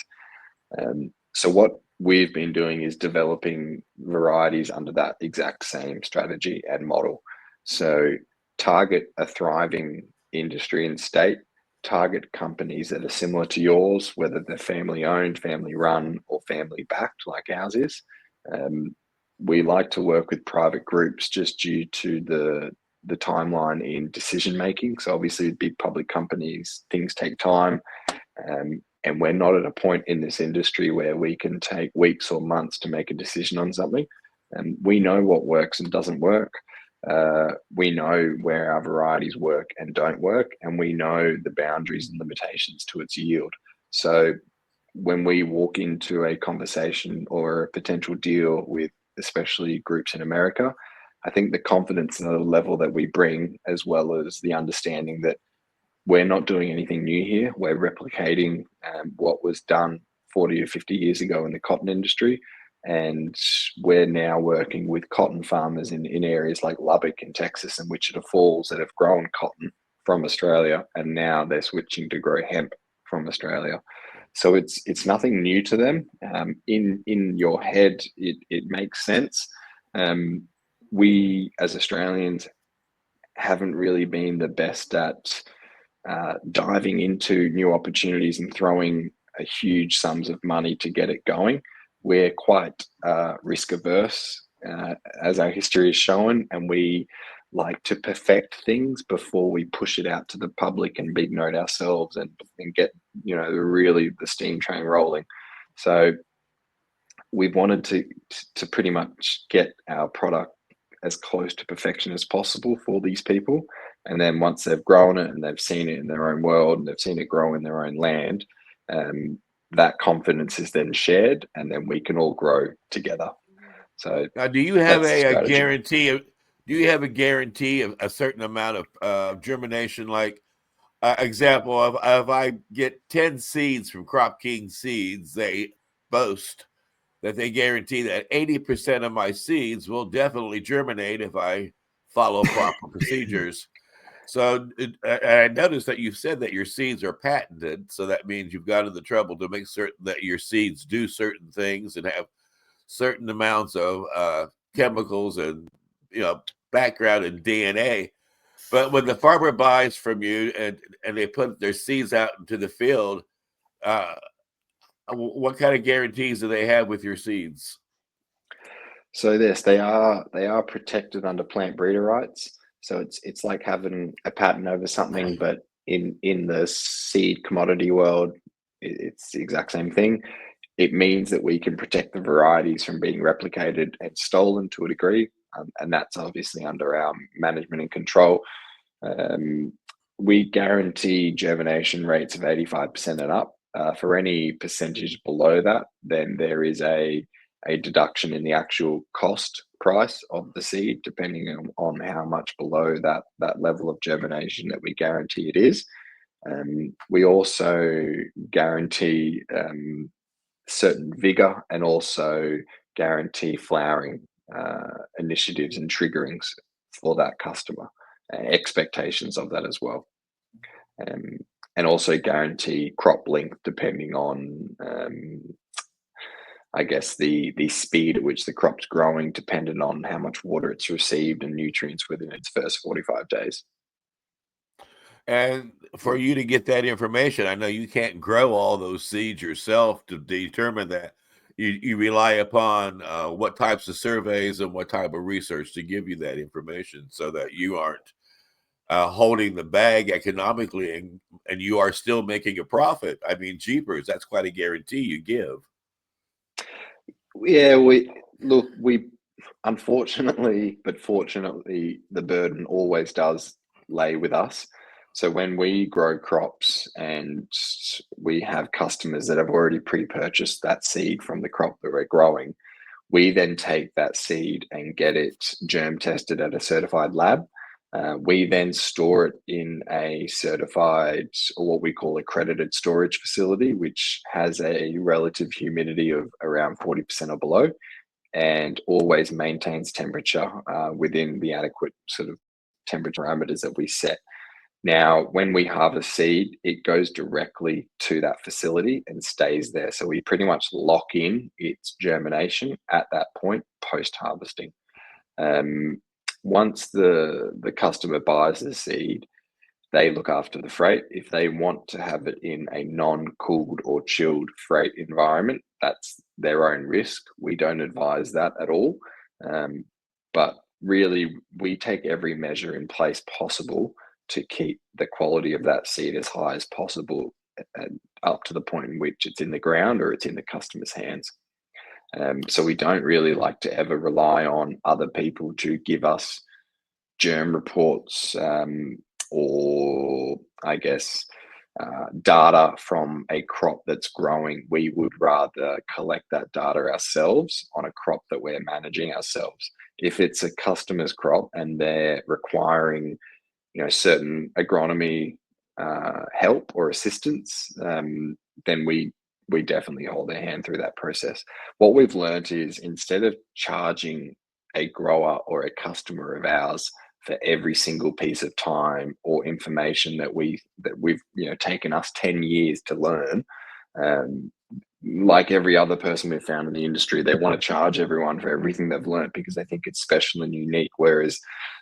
So what we've been doing is developing varieties under that exact same strategy and model. So target a thriving industry and state, target companies that are similar to yours, whether they're family owned, family run, or family backed like ours is. We like to work with private groups just due to the timeline in decision making. So obviously big public companies, things take time. And we're not at a point in this industry where we can take weeks or months to make a decision on something. And we know what works and doesn't work. We know where our varieties work and don't work, and we know the boundaries and limitations to its yield. So when we walk into a conversation or a potential deal with especially groups in America, I think the confidence and the level that we bring, as well as the understanding that we're not doing anything new here, we're replicating what was done 40 or 50 years ago in the cotton industry. And we're now working with cotton farmers in areas like Lubbock in Texas and Wichita Falls that have grown cotton from Australia, and now they're switching to grow hemp from Australia. So it's nothing new to them. In your head, it makes sense. We as Australians haven't really been the best at diving into new opportunities and throwing a huge sums of money to get it going. We're quite risk averse, as our history has shown, and we like to perfect things before we push it out to the public and big note ourselves and get really the steam train rolling. So we've wanted to pretty much get our product as close to perfection as possible for these people, and then once they've grown it and they've seen it in their own world and they've seen it grow in their own land, that confidence is then shared, and then we can all grow together. So now, do you have a guarantee? Do you have a guarantee of a certain amount of germination? Like, example, if I get 10 seeds from Crop King Seeds, they boast that they guarantee that 80% of my seeds will definitely germinate if I follow proper procedures. So I noticed that you said that your seeds are patented. So that means you've gone to the trouble to make certain that your seeds do certain things and have certain amounts of chemicals and background in DNA. But when the farmer buys from you and they put their seeds out into the field, what kind of guarantees do they have with your seeds? So yes, they are protected under plant breeder rights. So it's like having a patent over something, but in the seed commodity world, it's the exact same thing. It means that we can protect the varieties from being replicated and stolen to a degree, and that's obviously under our management and control. Um, we guarantee germination rates of 85% and up. For any percentage below that, then there is a deduction in the actual cost price of the seed, depending on how much below that level of germination that we guarantee it is. We also guarantee certain vigor and also guarantee flowering initiatives and triggerings for that customer, expectations of that as well. And also guarantee crop length depending on, I guess, the speed at which the crop's growing, dependent on how much water it's received and nutrients within its first 45 days. And for you to get that information, I know you can't grow all those seeds yourself to determine that. You rely upon what types of surveys and what type of research to give you that information so that you aren't holding the bag economically and you are still making a profit. I mean, jeepers, that's quite a guarantee you give. Yeah, we unfortunately, but fortunately, the burden always does lay with us. So when we grow crops and we have customers that have already pre-purchased that seed from the crop that we're growing, we then take that seed and get it germ tested at a certified lab. We then store it in a certified, or what we call accredited storage facility, which has a relative humidity of around 40% or below, and always maintains temperature within the adequate sort of temperature parameters that we set. Now, when we harvest seed, it goes directly to that facility and stays there. So we pretty much lock in its germination at that point post harvesting. Once the customer buys the seed, they look after the freight. If they want to have it in a non-cooled or chilled freight environment, that's their own risk. We don't advise that at all. But really, we take every measure in place possible to keep the quality of that seed as high as possible, up to the point in which it's in the ground or it's in the customer's hands. So we don't really like to ever rely on other people to give us germ reports, or I guess data from a crop that's growing. We would rather collect that data ourselves on a crop that we're managing ourselves. If it's a customer's crop and they're requiring, certain agronomy help or assistance, then we definitely hold their hand through that process. What we've learned is, instead of charging a grower or a customer of ours for every single piece of time or information that we've taken us 10 years to learn, like every other person we've found in the industry, they want to charge everyone for everything they've learned because they think it's special and unique. Whereas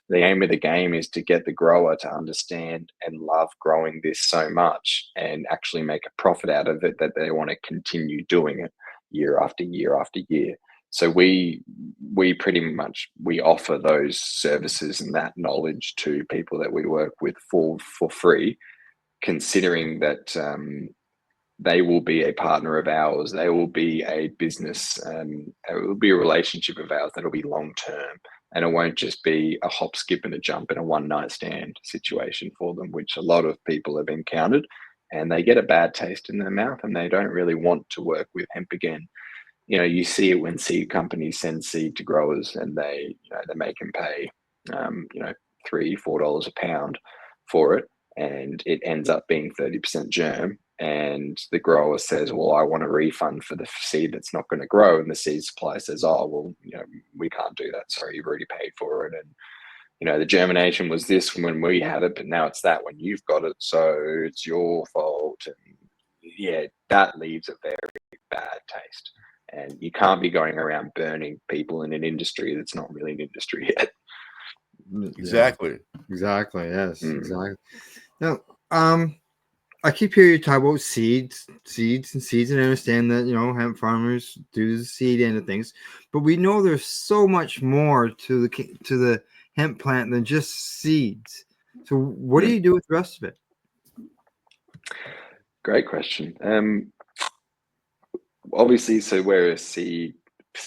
the aim of the game is to get the grower to understand and love growing this so much and actually make a profit out of it, that they want to continue doing it year after year after year. So we pretty much, we offer those services and that knowledge to people that we work with for free, considering that they will be a partner of ours. They will be a business, and it will be a relationship of ours that'll be long term, and it won't just be a hop, skip, and a jump in a one night stand situation for them, which a lot of people have encountered, and they get a bad taste in their mouth, and they don't really want to work with hemp again. You see it when seed companies send seed to growers, and they make them pay, $3-4 a pound for it, and it ends up being 30% germ. And the grower says, "Well, I want a refund for the seed that's not going to grow," and the seed supplier says, "Oh, well, we can't do that. Sorry, you've already paid for it, and the germination was this when we had it, but now it's that when you've got it, so it's your fault." And yeah, that leaves a very bad taste. And you can't be going around burning people in an industry that's not really an industry yet. Exactly. Exactly. Yes. Mm. Exactly. Now, I keep hearing you talk about seeds, and I understand that, hemp farmers do the seed end of things, but we know there's so much more to the hemp plant than just seeds. So what do you do with the rest of it? Great question. Obviously, so we're a seed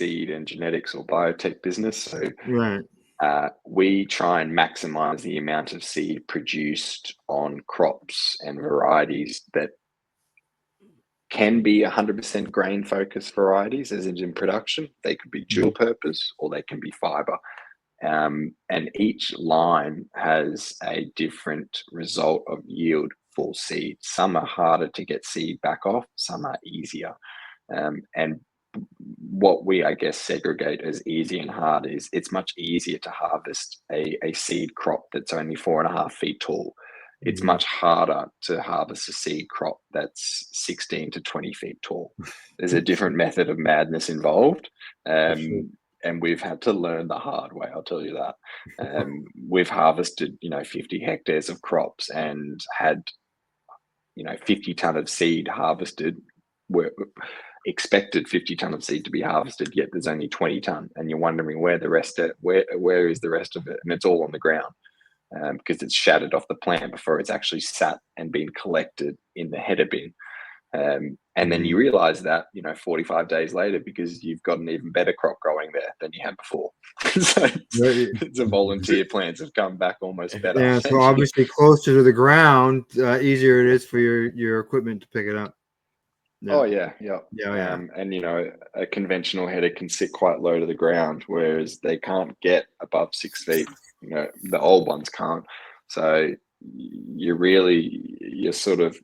and genetics or biotech business. So Right. we try and maximize the amount of seed produced on crops and varieties that can be 100% grain focused varieties, as in production. They could be dual purpose or they can be fiber. And each line has a different result of yield for seed. Some are harder to get seed back off, some are easier. And what we, I guess, segregate as easy and hard is it's much easier to harvest a seed crop that's only 4.5 feet tall. It's much harder to harvest a seed crop that's 16 to 20 feet tall. There's a different method of madness involved. And we've had to learn the hard way, I'll tell you that. We've harvested, 50 hectares of crops and had, 50 ton of seed harvested. We're expected 50 ton of seed to be harvested, yet there's only 20 ton, and you're wondering where is the rest of it, and it's all on the ground because it's shattered off the plant before it's actually sat and been collected in the header bin. And then you realize that 45 days later, because you've got an even better crop growing there than you had before. So it's a volunteer plants have come back almost better. Yeah, so obviously closer to the ground, easier it is for your equipment to pick it up. Yeah. Oh yeah. And a conventional header can sit quite low to the ground, whereas they can't get above 6 feet. The old ones can't. So you're sort of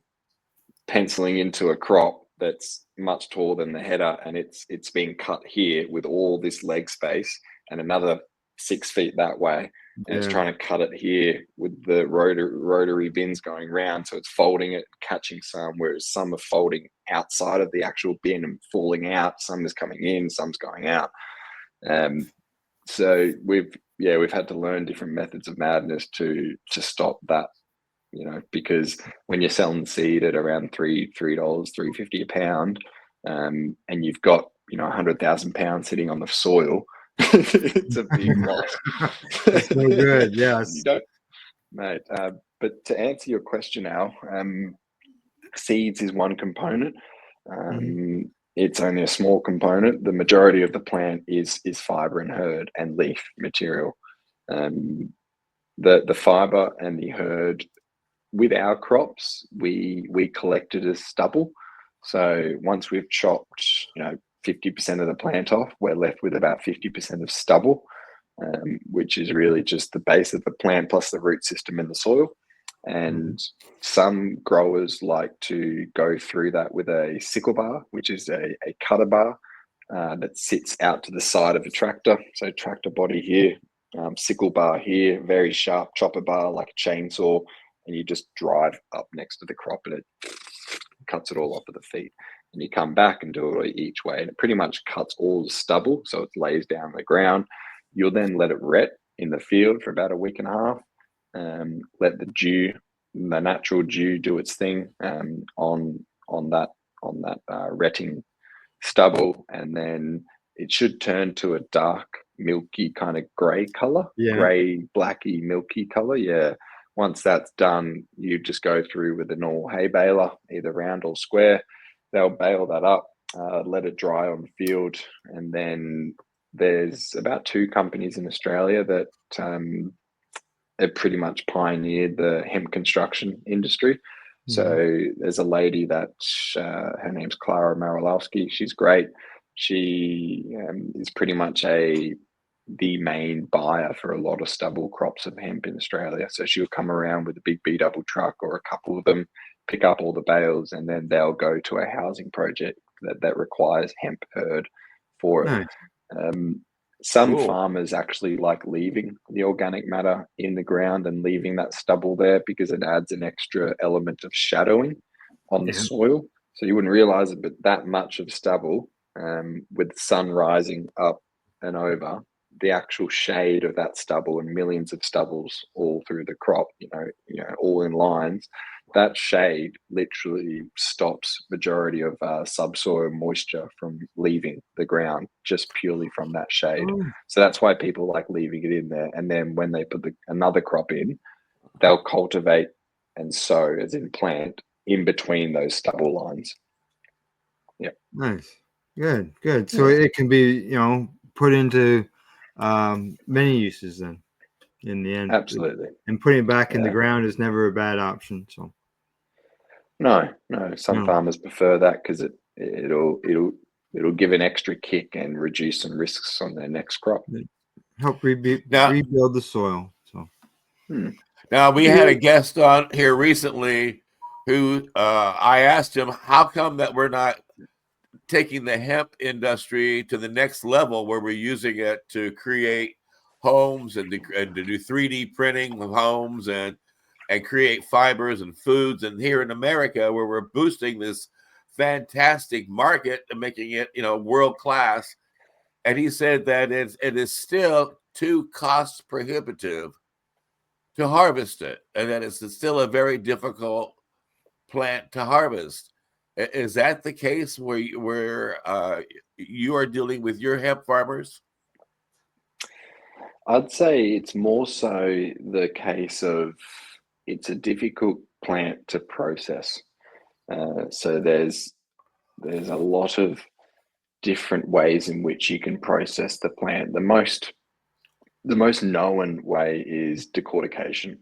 penciling into a crop that's much taller than the header, and it's being cut here with all this leg space and another 6 feet that way, and it's trying to cut it here with the rotary bins going round, so it's folding it, catching some, whereas some are folding outside of the actual bin and falling out. Some is coming in, some's going out. So we've had to learn different methods of madness to stop that. Because when you're selling seed at around $3, $3.50 a pound, and you've got 100,000 pounds sitting on the soil, it's a big loss. It's no good. Yes, you don't, mate. But to answer your question, Al, seeds is one component. It's only a small component. The majority of the plant is fiber and hurd and leaf material. The fiber and the hurd. With our crops, we collect it as stubble. So once we've chopped, 50% of the plant off, we're left with about 50% of stubble, which is really just the base of the plant plus the root system in the soil. And some growers like to go through that with a sickle bar, which is a cutter bar that sits out to the side of a tractor. So tractor body here, sickle bar here, very sharp chopper bar like a chainsaw. And you just drive up next to the crop and it cuts it all off at the feet. And you come back and do it each way. And it pretty much cuts all the stubble. So it lays down the ground. You'll then let it rot in the field for about a week and a half. Let the natural dew do its thing on that retting stubble. And then it should turn to a dark, milky kind of grey color. Grey, blacky, milky color. Yeah. Once that's done, you just go through with a normal hay baler, either round or square. They'll bale that up, let it dry on the field. And then there's about 2 companies in Australia that have pretty much pioneered the hemp construction industry. So there's a lady that her name's Clara Marilowski. She's great. She is pretty much the main buyer for a lot of stubble crops of hemp in Australia. So she'll come around with a big B-double truck or a couple of them, pick up all the bales, and then they'll go to a housing project that requires hemp hurd for it. Nice. Some farmers actually like leaving the organic matter in the ground and leaving that stubble there because it adds an extra element of shadowing on the soil. So you wouldn't realize it, but that much of stubble with the sun rising up and over, the actual shade of that stubble and millions of stubbles all through the crop, all in lines, that shade literally stops majority of subsoil moisture from leaving the ground just purely from that shade. Oh, So that's why people like leaving it in there. And then when they put another crop in, they'll cultivate and sow, as in plant, in between those stubble lines. Yeah. nice. Good. So it can be, put into many uses then in the end. Absolutely. And putting it back in the Yeah. ground is never a bad option. So No. Some No. farmers prefer that because it'll give an extra kick and reduce some risks on their next crop. help Now- rebuild the soil. So Now, we had a guest on here recently who I asked him, how come that we're not taking the hemp industry to the next level where we're using it to create homes and to do 3D printing of homes and create fibers and foods. And here in America, where we're boosting this fantastic market and making it, world class. And he said that it is still too cost prohibitive to harvest it, and that it's still a very difficult plant to harvest. Is that the case where you are dealing with your hemp farmers? I'd say it's more so the case of it's a difficult plant to process. So there's a lot of different ways in which you can process the plant. The most known way is decortication.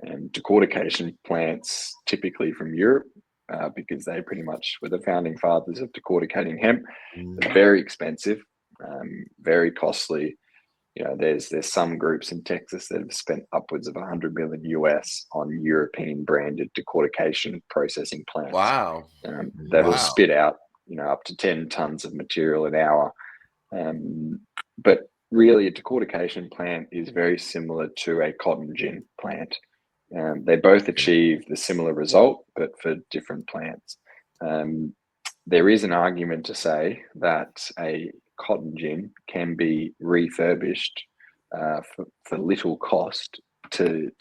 And decortication plants typically from Europe, because they pretty much were the founding fathers of decorticating hemp. They're very expensive, very costly. There's some groups in Texas that have spent upwards of $100 million US on European branded decortication processing plants. Wow. That'll spit out, up to 10 tons of material an hour. But really, a decortication plant is very similar to a cotton gin plant. They both achieve the similar result, but for different plants. There is an argument to say that a cotton gin can be refurbished for little cost to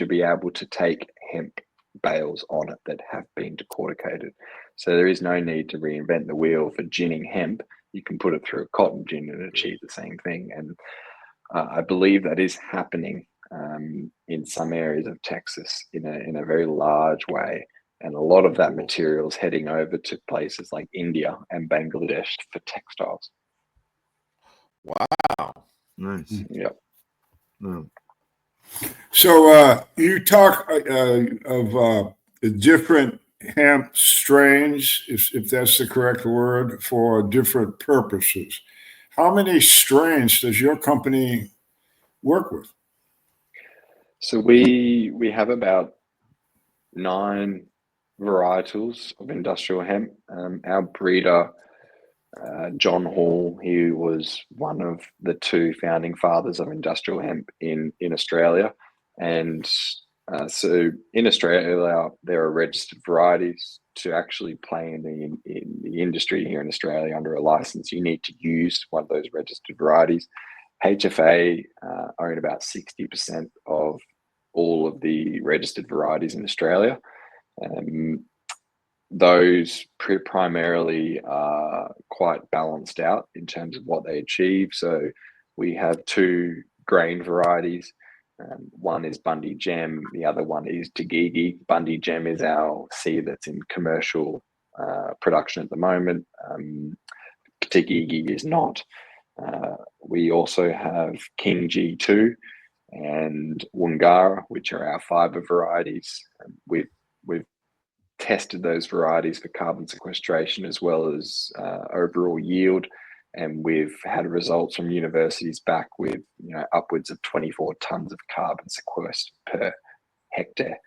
be able to take hemp bales on it that have been decorticated. So there is no need to reinvent the wheel for ginning hemp. You can put it through a cotton gin and achieve the same thing. And I believe that is happening in some areas of Texas in a very large way. And a lot of that material is heading over to places like India and Bangladesh for textiles. Wow. nice. Yep. Oh. So you talk of different hemp strains, if that's the correct word, for different purposes. How many strains does your company work with? So we have about 9 varietals of industrial hemp. Our breeder, John Hall, he was one of the 2 founding fathers of industrial hemp in Australia. And so in Australia, there are registered varieties. To actually play in the industry here in Australia under a license, you need to use one of those registered varieties. HFA own about 60% of all of the registered varieties in Australia. Those primarily are quite balanced out in terms of what they achieve. So we have 2 grain varieties. One is Bundy Gem, the other one is Tagigi. Bundy Gem is our seed that's in commercial production at the moment. Tagigi is not. We also have King G2 and Wungara, which are our fiber varieties. We've tested those varieties for carbon sequestration as well as overall yield, and we've had results from universities back with upwards of 24 tons of carbon sequestered per hectare,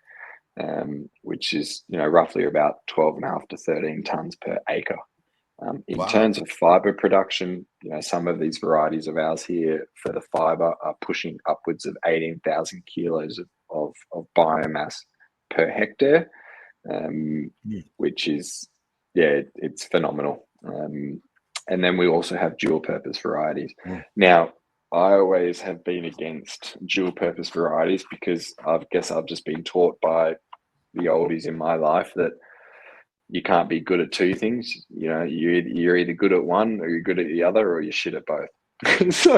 which is roughly about 12.5 to 13 tons per acre. In terms of fiber production, some of these varieties of ours here for the fiber are pushing upwards of 18,000 kilos of biomass per hectare, which is, it's phenomenal. And then we also have dual purpose varieties. Now, I always have been against dual purpose varieties because I guess I've just been taught by the oldies in my life that you can't be good at two things. You know, you're either good at one or you're good at the other, or you're shit at both. So,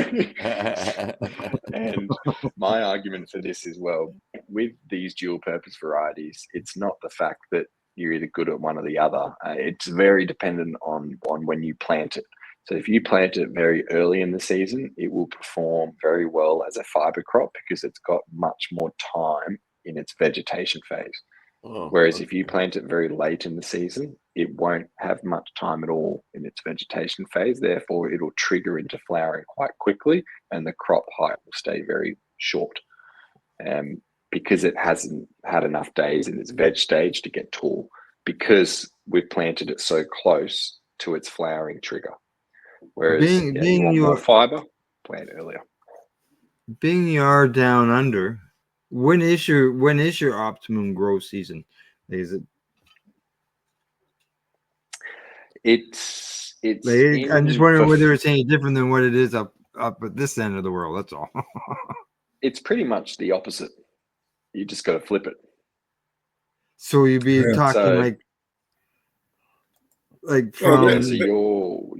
and my argument for this is, well, with these dual purpose varieties, it's not the fact that you're either good at one or the other. It's very dependent on when you plant it. So if you plant it very early in the season, it will perform very well as a fiber crop because it's got much more time in its vegetation phase. Whereas if you plant it very late in the season, it won't have much time at all in its vegetation phase. Therefore, it'll trigger into flowering quite quickly and the crop height will stay very short because it hasn't had enough days in its veg stage to get tall, because we've planted it so close to its flowering trigger. Whereas you want more fiber, plant earlier. Being you are down under, when is your optimum growth season? Is it? It's Like, I'm just wondering whether it's any different than what it is up at this end of the world. That's all. It's pretty much the opposite. You just got to flip it. So you'd be talking like from so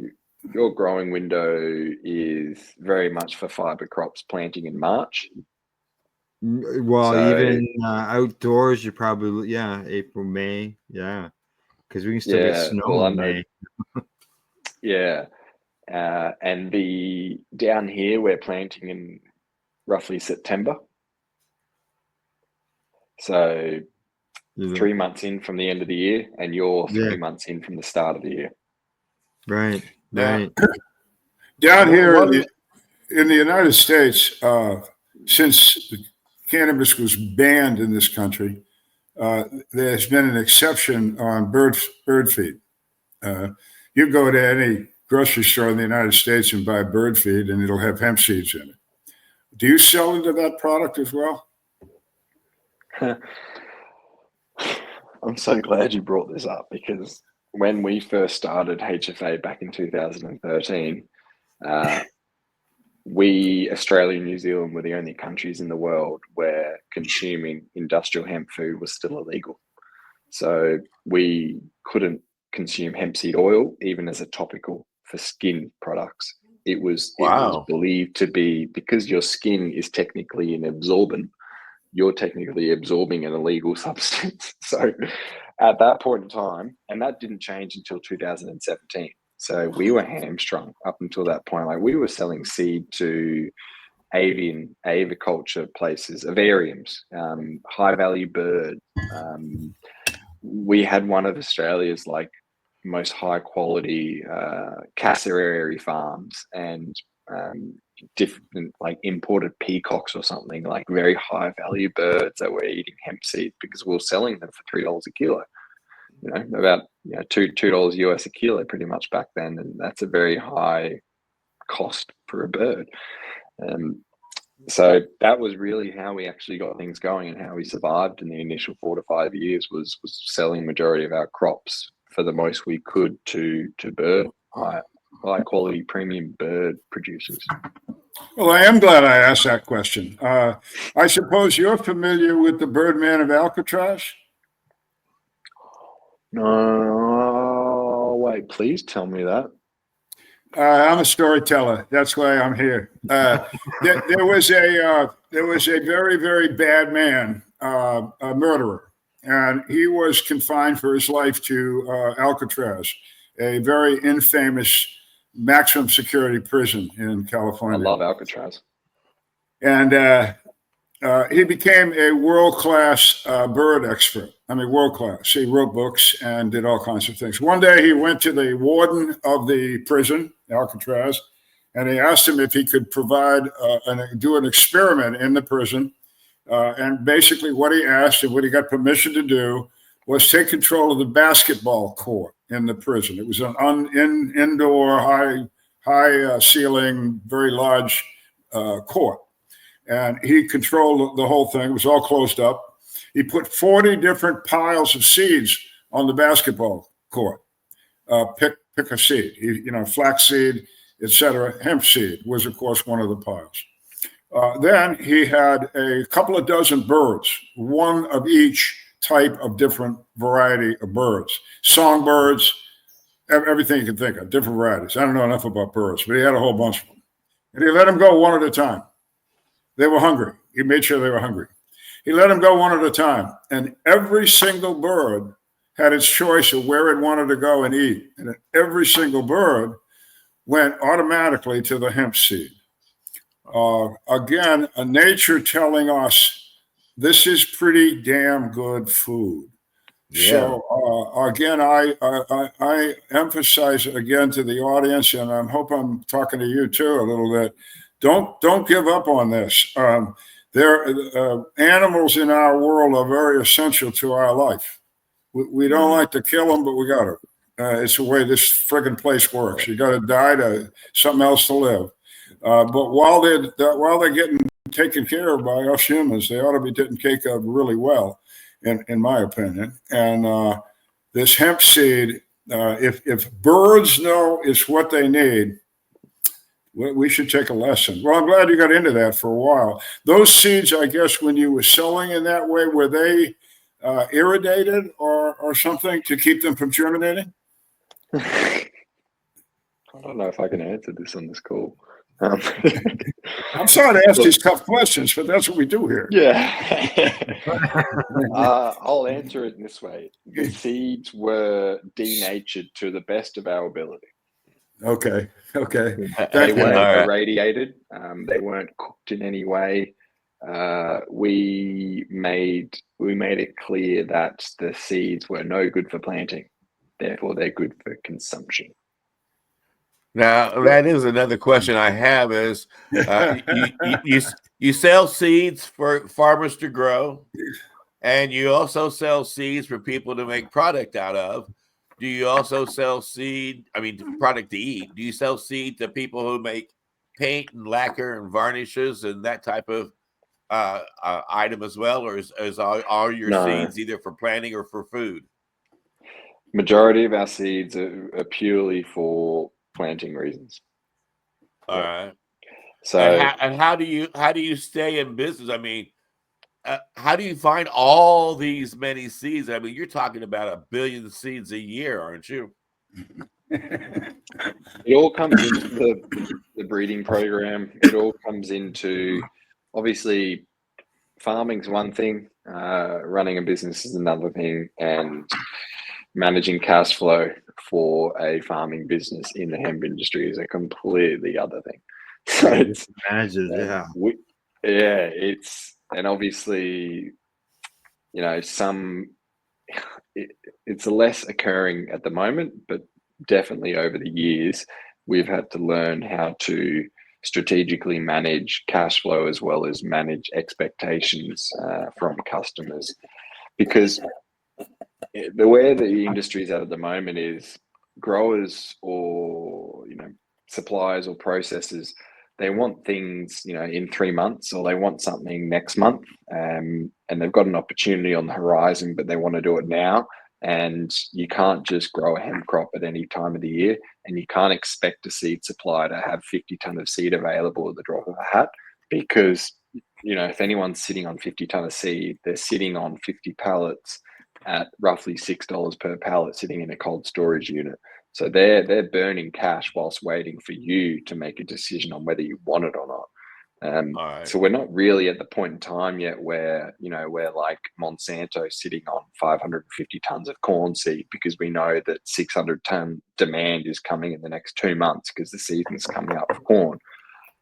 your growing window is very much for fiber crops planting in March. Well, so, even outdoors, you probably April, May, because we can still get snow in May. And down here we're planting in roughly September. So 3 months in from the end of the year, and you're 3 months in from the start of the year. Right. Down here in the United States, since cannabis was banned in this country, there's been an exception on bird feed. You go to any grocery store in the United States and buy bird feed, and it'll have hemp seeds in it. Do you sell into that product as well? I'm so glad you brought this up, because when we first started HFA back in 2013, Australia and New Zealand were the only countries in the world where consuming industrial hemp food was still illegal. So we couldn't consume hemp seed oil even as a topical for skin products. It was believed to be, because your skin is technically an absorbent, you're technically absorbing an illegal substance. So at that point in time, and that didn't change until 2017. So we were hamstrung up until that point. Like, we were selling seed to aviculture places, avariums, high value bird. We had one of Australia's most high quality Casper farms, and different imported peacocks or something, very high value birds that were eating hemp seed, because we were selling them for $3 a kilo. About $2 US a kilo pretty much back then, and that's a very high cost for a bird. So that was really how we actually got things going, and how we survived in the initial 4 to 5 years was selling majority of our crops for the most we could to bird high quality premium bird producers. Well, I am glad I asked that question. I suppose you're familiar with the Birdman of Alcatraz? No, wait, please tell me that. I'm a storyteller. That's why I'm here. There was a very, very bad man, a murderer, and he was confined for his life to Alcatraz, a very infamous maximum security prison in California. I love Alcatraz. And he became a world-class bird expert. I mean, world-class. He wrote books and did all kinds of things. One day he went to the warden of the prison, Alcatraz, and he asked him if he could provide do an experiment in the prison. And basically what he asked, and what he got permission to do, was take control of the basketball court in the prison. It was an indoor, high ceiling, very large court. And he controlled the whole thing. It was all closed up. He put 40 different piles of seeds on the basketball court. Pick a seed, flax seed, etc. Hemp seed was, of course, one of the piles. Then he had a couple of dozen birds, one of each type of different variety of birds, songbirds, everything you can think of, different varieties. I don't know enough about birds, but he had a whole bunch of them. And he let them go one at a time. They were hungry. He made sure they were hungry. He let them go one at a time. And every single bird had its choice of where it wanted to go and eat. And every single bird went automatically to the hemp seed. Again, a nature telling us this is pretty damn good food. Yeah. So again, I emphasize it again to the audience, and I hope I'm talking to you too a little bit. Don't give up on this. Animals in our world are very essential to our life. We don't like to kill them, but we got to. It's the way this friggin' place works. You got to die to something else to live. But while they're getting taken care of by us humans, they ought to be taken care of really well, in my opinion. And this hemp seed, if birds know it's what they need, we should take a lesson. Well, I'm glad you got into that for a while. Those seeds, I guess, when you were selling in that way, were they irrigated or something to keep them from germinating? I don't know if I can answer this on this call. I'm sorry to ask these tough questions, but that's what we do here. Yeah. I'll answer it this way. The seeds were denatured to the best of our ability. Okay. They weren't irradiated. They weren't cooked in any way. We made it clear that the seeds were no good for planting. Therefore, they're good for consumption. Now, that is another question I have is you sell seeds for farmers to grow, and you also sell seeds for people to make product out of. Do you also sell product to eat? Do you sell seed to people who make paint and lacquer and varnishes and that type of item as well? Or is all your seeds either for planting or for food? Majority of our seeds are purely for planting reasons. All right. So and how do you stay in business? I mean, how do you find all these many seeds? I mean, you're talking about 1 billion seeds a year, aren't you? It all comes into the breeding program. It all comes into, obviously, farming's one thing, running a business is another thing, and managing cash flow for a farming business in the hemp industry is a completely other thing. So it's and obviously, it's less occurring at the moment, but definitely over the years, we've had to learn how to strategically manage cash flow as well as manage expectations from customers, because the way the industry is at the moment is growers or suppliers or processors, they want things in 3 months, or they want something next month, and they've got an opportunity on the horizon, but they want to do it now. And you can't just grow a hemp crop at any time of the year, and you can't expect a seed supplier to have 50 ton of seed available at the drop of a hat, because if anyone's sitting on 50 ton of seed, they're sitting on 50 pallets at roughly $6 per pallet sitting in a cold storage unit. So they're burning cash whilst waiting for you to make a decision on whether you want it or not. So we're not really at the point in time yet where we're like Monsanto sitting on 550 tons of corn seed, because we know that 600 ton demand is coming in the next 2 months because the season's coming up for corn.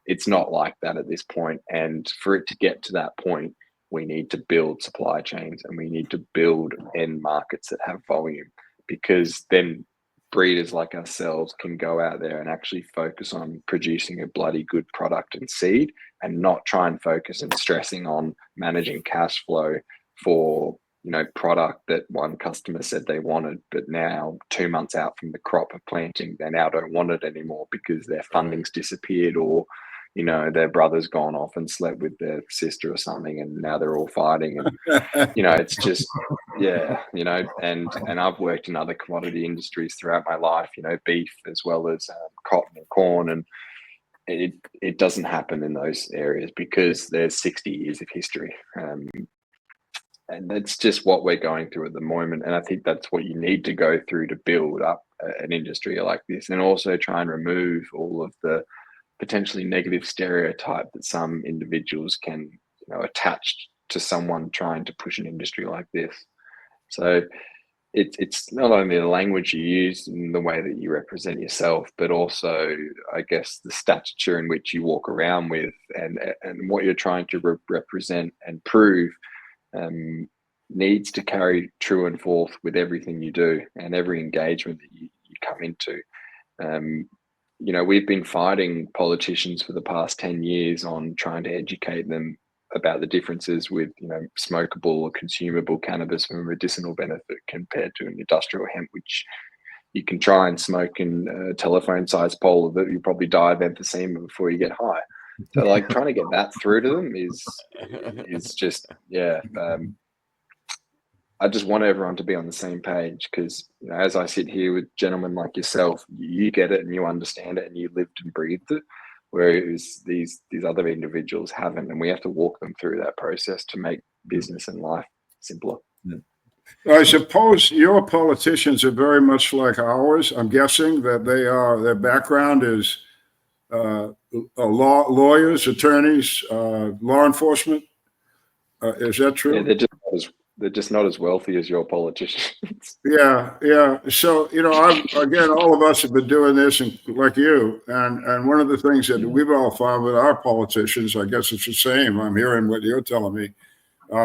It's not like that at this point. And for it to get to that point, we need to build supply chains, and we need to build end markets that have volume, because then breeders like ourselves can go out there and actually focus on producing a bloody good product and seed, and not try and focus and stressing on managing cash flow for product that one customer said they wanted, but now 2 months out from the crop of planting, they now don't want it anymore because their funding's disappeared, or their brother's gone off and slept with their sister or something, and now they're all fighting. And it's just and I've worked in other commodity industries throughout my life, beef as well as cotton and corn, and it doesn't happen in those areas because there's 60 years of history. and that's just what we're going through at the moment. And I think that's what you need to go through to build up an industry like this, and also try and remove all of the potentially negative stereotype that some individuals can, attach to someone trying to push an industry like this. So it's not only the language you use and the way that you represent yourself, but also, I guess, the stature in which you walk around with, and what you're trying to represent and prove needs to carry true and forth with everything you do and every engagement that you come into. We've been fighting politicians for the past 10 years on trying to educate them about the differences with, smokable or consumable cannabis for medicinal benefit compared to an industrial hemp, which you can try and smoke in a telephone-sized bowl that you probably die of emphysema before you get high. So, like, trying to get that through to them is just, I just want everyone to be on the same page, because, as I sit here with gentlemen like yourself, you get it and you understand it and you lived and breathed it, whereas these other individuals haven't, and we have to walk them through that process to make business and life simpler. I suppose your politicians are very much like ours. I'm guessing that their background is lawyers, attorneys, law enforcement. Is that true? Yeah, they're just not as wealthy as your politicians. Yeah. So, again, all of us have been doing this, and like you, and one of the things that we've all found with our politicians, I guess it's the same. I'm hearing what you're telling me. They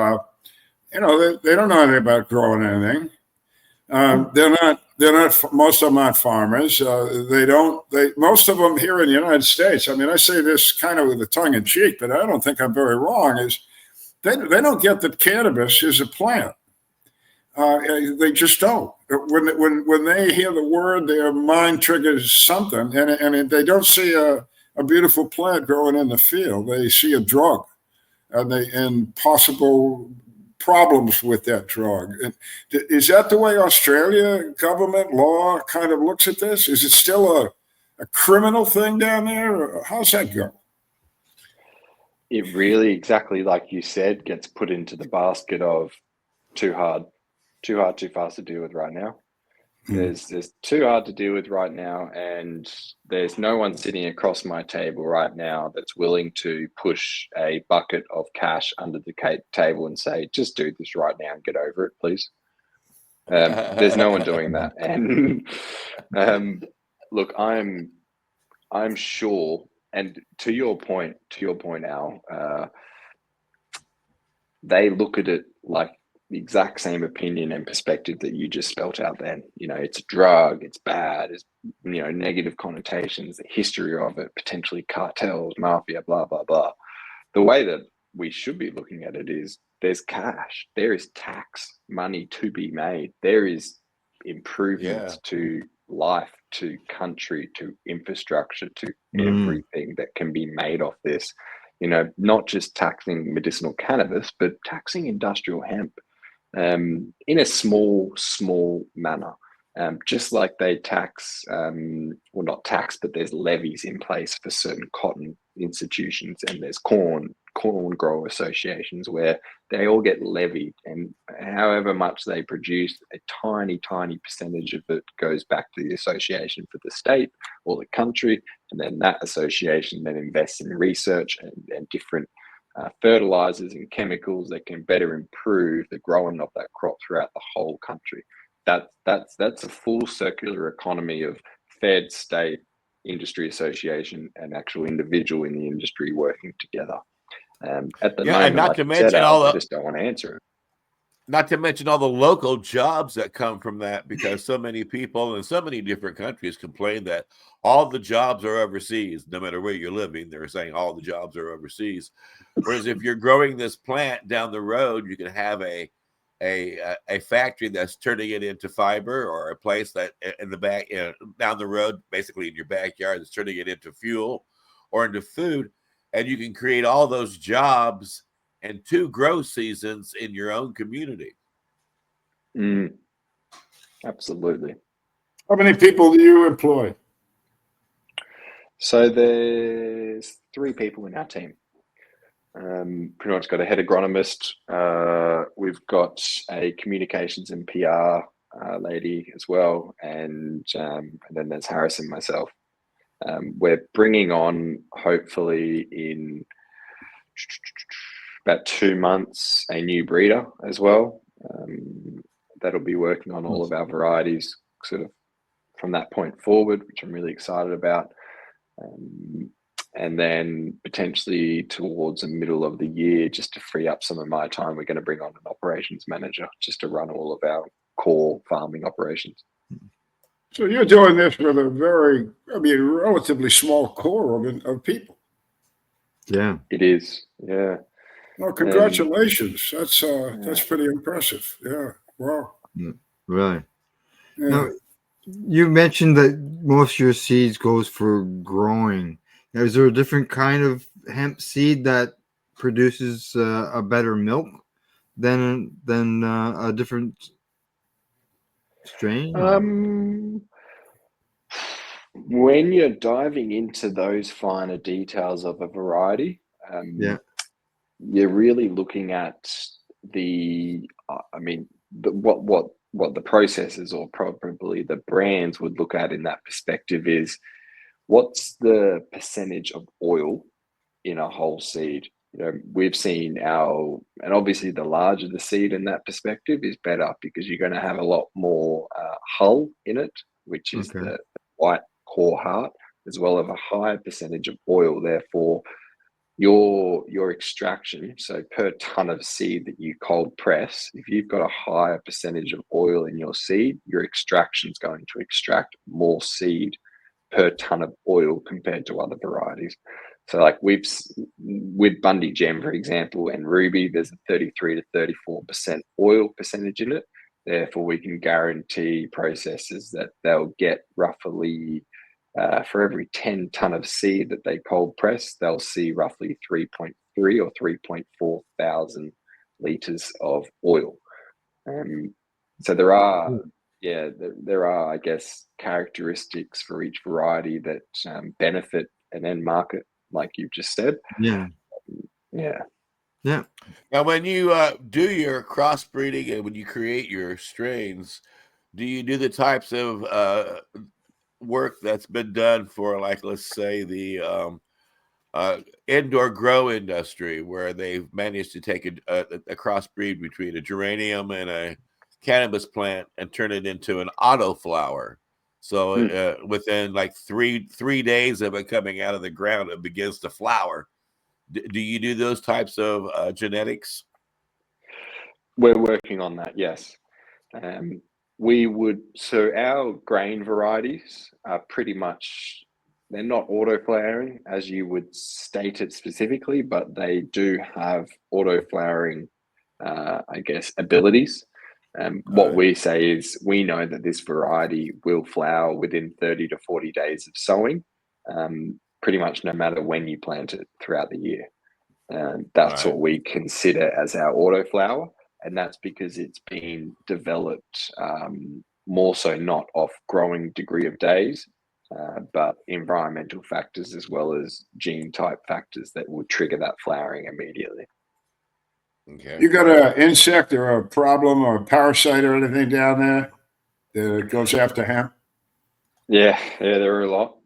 don't know anything about growing anything. They're not. Most of them aren't farmers. Most of them here in the United States. I mean, I say this kind of with a tongue in cheek, but I don't think I'm very wrong. Is they don't get that cannabis is a plant. They just don't. When they hear the word, their mind triggers something, and they don't see a beautiful plant growing in the field. They see a drug, and possible problems with that drug. Is that the way Australia government law kind of looks at this? Is it still a criminal thing down there? Or how's that go? It really, exactly like you said, gets put into the basket of too hard, too fast to deal with right now. There's too hard to deal with right now, and there's no one sitting across my table right now that's willing to push a bucket of cash under the table and say, just do this right now and get over it, please. There's no one doing that. And look, I'm sure, and to your point, Al, they look at it like the exact same opinion and perspective that you just spelt out then. It's a drug, it's bad, it's, negative connotations, the history of it, potentially cartels, mafia, blah, blah, blah. The way that we should be looking at it is there's cash, there is tax money to be made, there is improvements to life, to country, to infrastructure, to everything that can be made off this. Not just taxing medicinal cannabis, but taxing industrial hemp in a small manner. Just like they tax, well, not tax, but there's levies in place for certain cotton institutions, and there's corn grower associations where they all get levied, and however much they produce, a tiny percentage of it goes back to the association for the state or the country, and then that association then invests in research and different fertilizers and chemicals that can better improve the growing of that crop throughout the whole country. That's a full circular economy of Fed, state, industry association, and actual individual in the industry working together. At the moment, and not like to you mention said, all I the, just don't want to answer it. not to mention all the local jobs that come from that, because so many people in so many different countries complain that all the jobs are overseas. No matter where you're living, they're saying all the jobs are overseas. Whereas if you're growing this plant down the road, you can have a factory that's turning it into fiber, or a place that in the back down the road, basically in your backyard, that's turning it into fuel or into food, and you can create all those jobs and 2 grow seasons in your own community. Absolutely. How many people do you employ? So there's 3 people in our team. Pretty much got a head agronomist. We've got a communications and PR lady as well, and then there's Harris and myself. We're bringing on, hopefully in about 2 months, a new breeder as well. That'll be working on all of our varieties sort of from that point forward, which I'm really excited about. And then potentially towards the middle of the year, just to free up some of my time, we're going to bring on an operations manager just to run all of our core farming operations. So you're doing this with a relatively small core of people. Yeah, it is. Yeah. Well, congratulations. That's pretty impressive. Yeah. Wow. really. Yeah. Now, you mentioned that most of your seeds goes for growing. Now, is there a different kind of hemp seed that produces a better milk than a different strain? When you're diving into those finer details of a variety, Yeah. you're really looking at what the processors or probably the brands would look at in that perspective is what's the percentage of oil in a whole seed. We've seen and obviously the larger the seed in that perspective is better because you're going to have a lot more hull in it, which is Okay. the white core heart, as well as a higher percentage of oil. Therefore, your extraction, so per ton of seed that you cold press, if you've got a higher percentage of oil in your seed, your extraction is going to extract more seed per ton of oil compared to other varieties. So like with Bundy Gem, for example, and Ruby, there's a 33 to 34% oil percentage in it. Therefore, we can guarantee processors that they'll get roughly for every 10 ton of seed that they cold press, they'll see roughly 3.3 or 3.4 thousand liters of oil. So there are, I guess, characteristics for each variety that benefit an end market, like you've just said. Yeah. Yeah. Yeah. Now, when you do your crossbreeding and when you create your strains, do you do the types of work that's been done for, like, let's say, the indoor grow industry, where they've managed to take a crossbreed between a geranium and a cannabis plant and turn it into an autoflower? So within like three days of it coming out of the ground, it begins to flower. Do you do those types of genetics? We're working on that, yes. So our grain varieties are pretty much, they're not auto flowering as you would state it specifically, but they do have auto flowering, I guess, abilities. What we say is we know that this variety will flower within 30 to 40 days of sowing, pretty much no matter when you plant it throughout the year. That's what we consider as our auto flower. And that's because it's been developed more so not off growing degree of days, but environmental factors as well as gene type factors that will trigger that flowering immediately. Okay. You got an insect or a problem or a parasite or anything down there that goes after hemp? Yeah, there are a lot.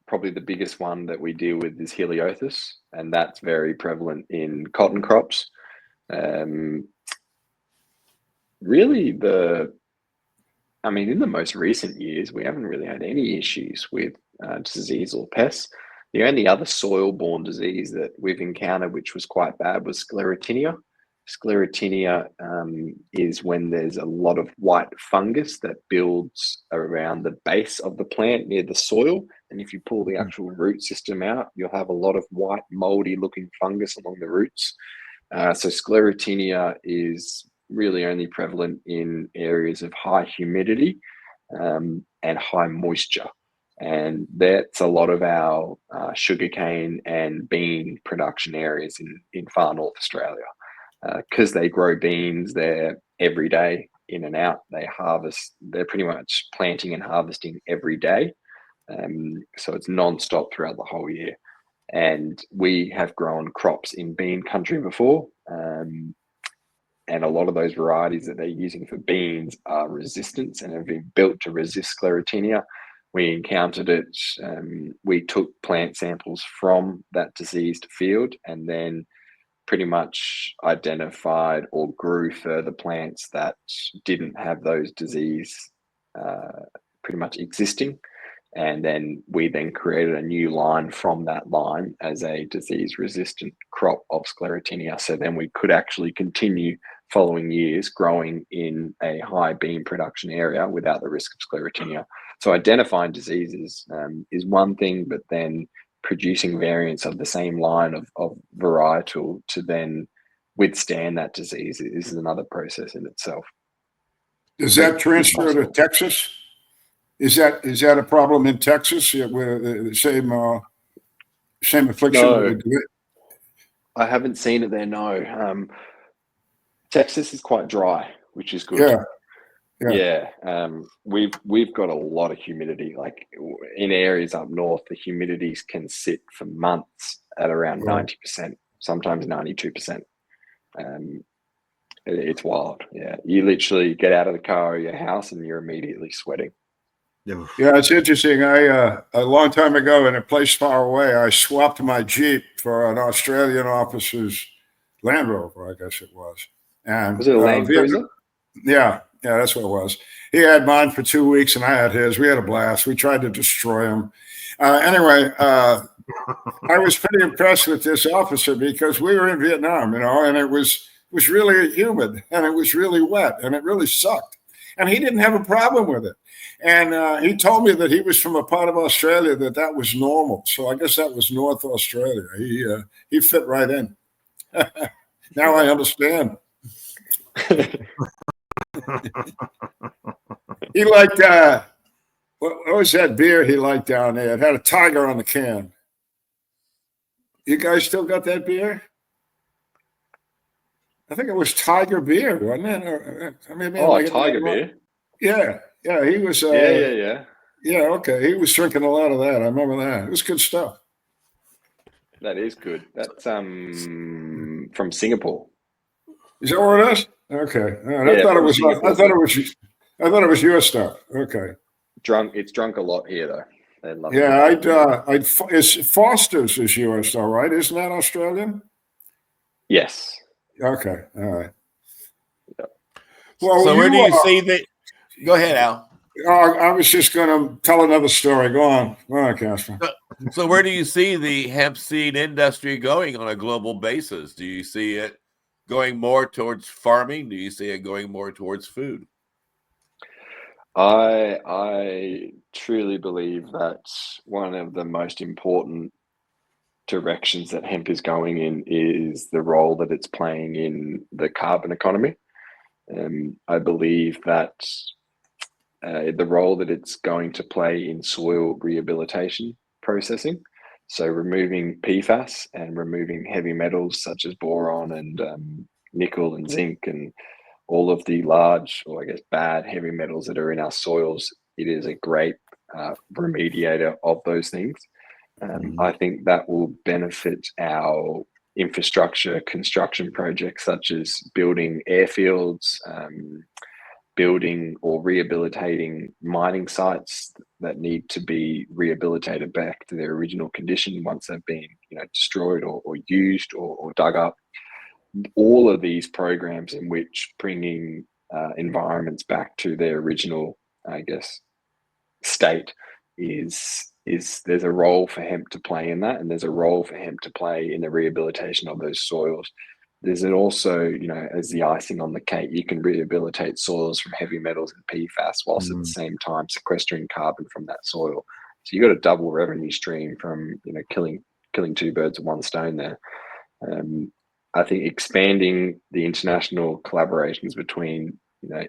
Probably the biggest one that we deal with is Heliothis, and that's very prevalent in cotton crops. Really, in the most recent years, we haven't really had any issues with disease or pests. The only other soil-borne disease that we've encountered, which was quite bad, was sclerotinia. Sclerotinia is when there's a lot of white fungus that builds around the base of the plant near the soil. And if you pull the actual root system out, you'll have a lot of white, moldy-looking fungus along the roots. So sclerotinia is really only prevalent in areas of high humidity and high moisture. And that's a lot of our sugarcane and bean production areas in far north Australia. Because they grow beans there every day in and out. They're pretty much planting and harvesting every day. So it's non-stop throughout the whole year. And we have grown crops in bean country before. And a lot of those varieties that they're using for beans are resistant and have been built to resist sclerotinia. We encountered it. We took plant samples from that diseased field and then pretty much identified or grew further plants that didn't have those disease pretty much existing. And then we then created a new line from that line as a disease-resistant crop of sclerotinia. So then we could actually continue following years growing in a high bean production area without the risk of sclerotinia. So identifying diseases is one thing, but then producing variants of the same line of varietal to then withstand that disease is another process in itself. Does that transfer to Texas? Is that a problem in Texas with the same affliction? No, I haven't seen it there. No, Texas is quite dry, which is good. Yeah. We've got a lot of humidity. Like in areas up north, the humidities can sit for months at around 90%, sometimes 92%. It's wild. Yeah, you literally get out of the car or your house and you're immediately sweating. Yeah, it's interesting. A long time ago in a place far away, I swapped my Jeep for an Australian officer's Land Rover, I guess it was. And was it a Land Cruiser? Yeah, that's what it was. He had mine for 2 weeks and I had his. We had a blast. We tried to destroy him. Anyway, I was pretty impressed with this officer because we were in Vietnam, and it was really humid and it was really wet and it really sucked. And he didn't have a problem with it. And he told me that he was from a part of Australia that was normal. So I guess that was North Australia. He fit right in. Now I understand. He liked what was that beer he liked down there? It had a tiger on the can. You guys still got that beer? I think it was Tiger Beer, wasn't it? Tiger Beer. Yeah. He was. Yeah. Yeah, okay. He was drinking a lot of that. I remember that. It was good stuff. That is good. That's from Singapore. Is that what it is? Okay. I thought it was your stuff. Okay. It's drunk a lot here though. They love it's Foster's is yours though, right? Isn't that Australian? Yes. Okay. All right. Yep. Well, so where do you see that? Go ahead, Al. I was just going to tell another story. Go on, Casper. So where do you see the hemp seed industry going on a global basis? Do you see it going more towards farming? Do you see it going more towards food? I truly believe that one of the most important directions that hemp is going in is the role that it's playing in the carbon economy. I believe that the role that it's going to play in soil rehabilitation processing, so removing PFAS and removing heavy metals such as boron and nickel and zinc and all of the large, or I guess bad heavy metals that are in our soils. It is a great remediator of those things. I think that will benefit our infrastructure construction projects, such as building airfields, building or rehabilitating mining sites that need to be rehabilitated back to their original condition once they've been, destroyed or used or dug up. All of these programs in which bringing environments back to their original, I guess, state is there's a role for hemp to play in that, and there's a role for hemp to play in the rehabilitation of those soils. There's also, as the icing on the cake, you can rehabilitate soils from heavy metals and PFAS whilst at the same time sequestering carbon from that soil. So you've got a double revenue stream from, killing two birds with one stone there. I think expanding the international collaborations between,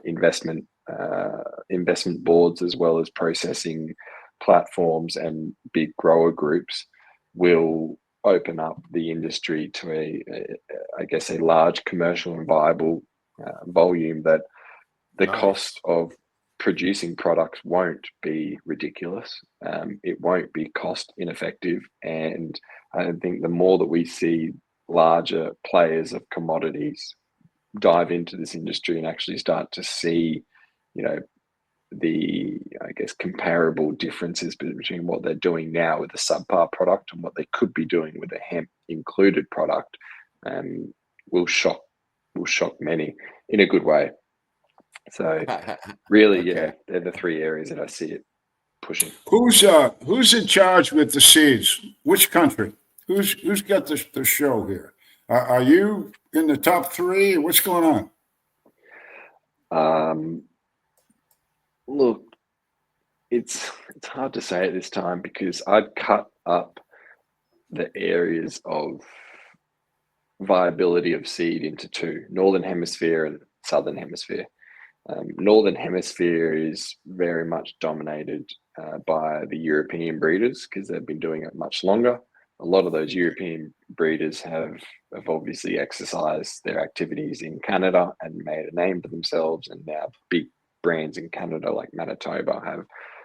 investment boards as well as processing platforms and big grower groups will open up the industry to a large commercial and viable volume that the cost of producing products won't be ridiculous. It won't be cost ineffective. And I think the more that we see larger players of commodities dive into this industry and actually start to see, you know, the, I guess, comparable differences between what they're doing now with a subpar product and what they could be doing with a hemp included product, will shock many in a good way. So really, Okay. yeah, they're the three areas that I see it pushing. Who's in charge with the seeds? Which country? Who's got the show here? Are you in the top three? What's going on? Look, it's hard to say at this time because I'd cut up the areas of viability of seed into two: Northern Hemisphere and Southern Hemisphere. Northern Hemisphere is very much dominated by the European breeders because they've been doing it much longer. A lot of those European breeders have obviously exercised their activities in Canada and made a name for themselves, and now big brands in Canada like Manitoba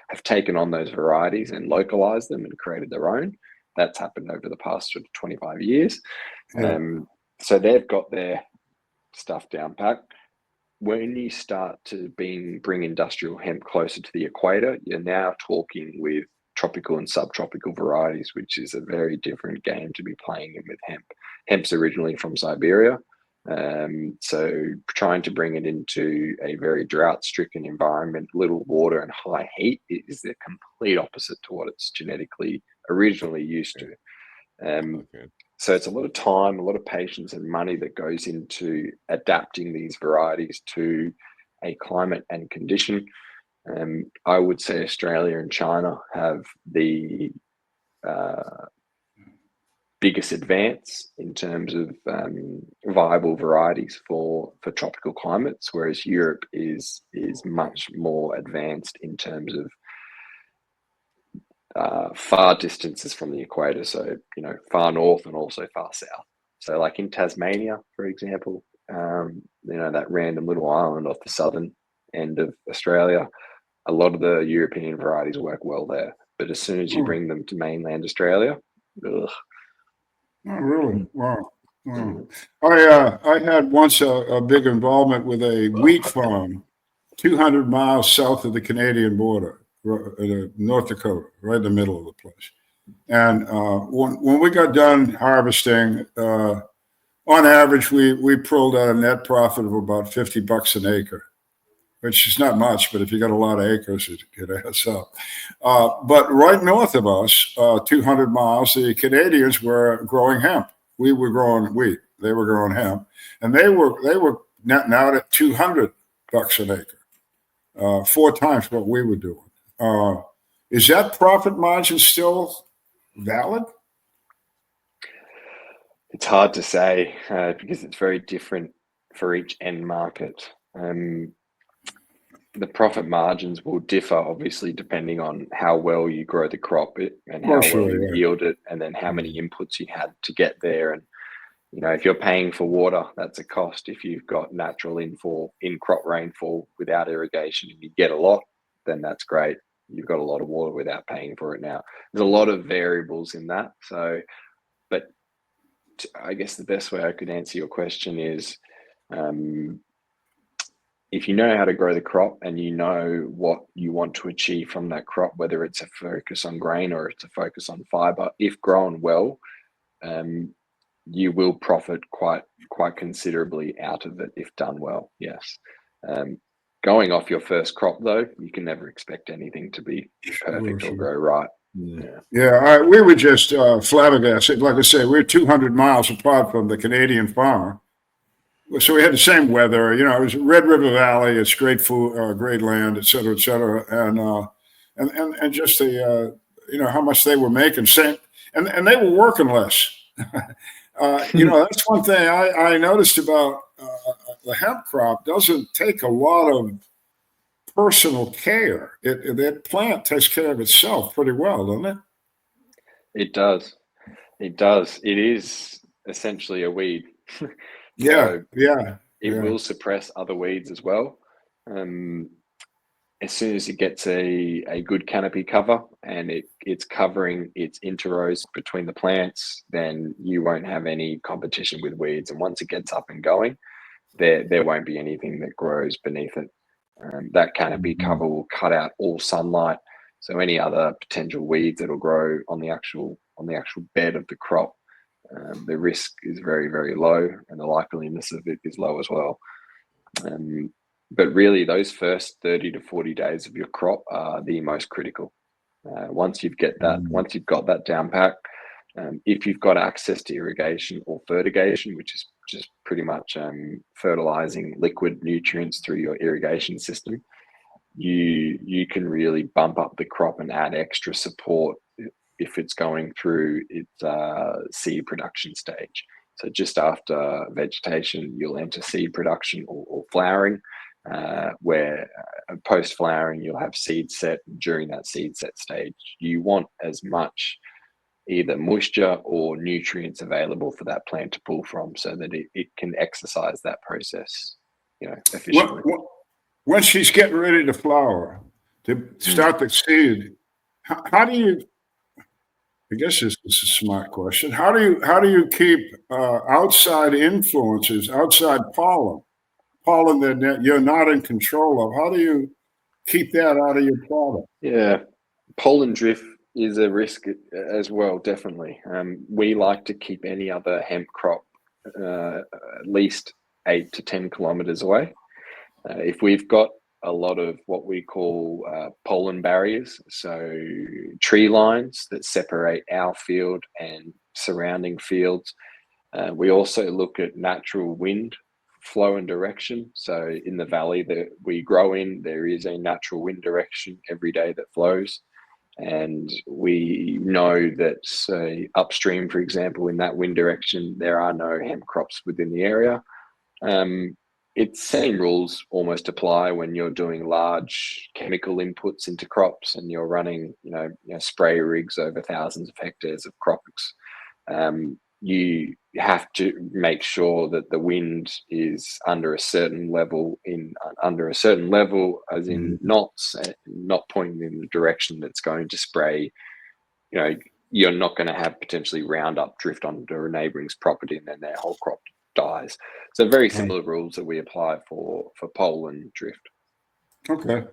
have taken on those varieties and localized them and created their own. That's happened over the past 25 years. Yeah. So they've got their stuff down pat. When you start to bring industrial hemp closer to the equator, you're now talking with tropical and subtropical varieties, which is a very different game to be playing in with hemp. Hemp's originally from Siberia, so trying to bring it into a very drought-stricken environment, little water and high heat, is the complete opposite to what it's genetically originally used to. So it's a lot of time, a lot of patience and money that goes into adapting these varieties to a climate and condition. I would say Australia and China have the biggest advance in terms of viable varieties for tropical climates, whereas Europe is much more advanced in terms of far distances from the equator, so far north and also far south. So like in Tasmania, for example, that random little island off the southern end of Australia, a lot of the European varieties work well there, but as soon as you bring them to mainland Australia, ugh. Oh, really? Wow. I had once a big involvement with a wheat farm 200 miles south of the Canadian border, North Dakota, right in the middle of the place. And when we got done harvesting, on average, we pulled out a net profit of about $50 an acre, which is not much, but if you got a lot of acres, it adds up. But right north of us, 200 miles, the Canadians were growing hemp. We were growing wheat. They were growing hemp, and they were netting out at $200 an acre, 4 times what we were doing. Is that profit margin still valid? It's hard to say because it's very different for each end market. The profit margins will differ, obviously, depending on how well you grow the crop and how well you yield it, and then how many inputs you had to get there. And if you're paying for water, that's a cost. If you've got natural in-crop rainfall without irrigation and you get a lot, then that's great. You've got a lot of water without paying for it now. There's a lot of variables in that. So, but I guess the best way I could answer your question is, if you know how to grow the crop and you know what you want to achieve from that crop, whether it's a focus on grain or it's a focus on fiber, if grown well, you will profit quite considerably out of it if done well. Yes. Going off your first crop, though, you can never expect anything to be perfect or grow right. Yeah, we were just flabbergasted. Like I say, we're 200 miles apart from the Canadian farmer. So we had the same weather. It was Red River Valley. It's great food, great land, et cetera, and just the how much they were making. And they were working less. That's one thing I noticed about the hemp crop. Doesn't take a lot of personal care. That plant takes care of itself pretty well, doesn't it? It does. It does. It is essentially a weed. Yeah. It will suppress other weeds as well. as soon as it gets a good canopy cover and it's covering its interrows between the plants, then you won't have any competition with weeds. And once it gets up and going, there won't be anything that grows beneath it. That canopy cover will cut out all sunlight, so any other potential weeds that'll grow on the actual bed of the crop, the risk is very, very low, and the likeliness of it is low as well. But really, those first 30 to 40 days of your crop are the most critical. Once you've got that down pat, if you've got access to irrigation or fertigation, which is just pretty much fertilizing liquid nutrients through your irrigation system, you can really bump up the crop and add extra support if it's going through its seed production stage. So just after vegetation, you'll enter seed production or flowering, where post-flowering, you'll have seed set. During that seed set stage, you want as much either moisture or nutrients available for that plant to pull from, so that it can exercise that process, efficiently. When she's getting ready to flower, to start the seed, how do you? I guess this is a smart question. How do you keep outside influences, outside pollen that you're not in control of? How do you keep that out of your product? Yeah, pollen drift is a risk as well, definitely. We like to keep any other hemp crop at least 8 to 10 kilometers away. If we've got a lot of what we call pollen barriers, so tree lines that separate our field and surrounding fields. We also look at natural wind flow and direction. So in the valley that we grow in, there is a natural wind direction every day that flows. And we know that, say, upstream, for example, in that wind direction, there are no hemp crops within the area. It's same rules almost apply when you're doing large chemical inputs into crops and you're running, spray rigs over thousands of hectares of crops. You have to make sure that the wind is under a certain level, as in knots, not pointing in the direction that's going to spray. You're not going to have potentially Roundup drift onto a neighboring's property and then their whole crop dies. So very similar rules that we apply for pollen drift. Okay.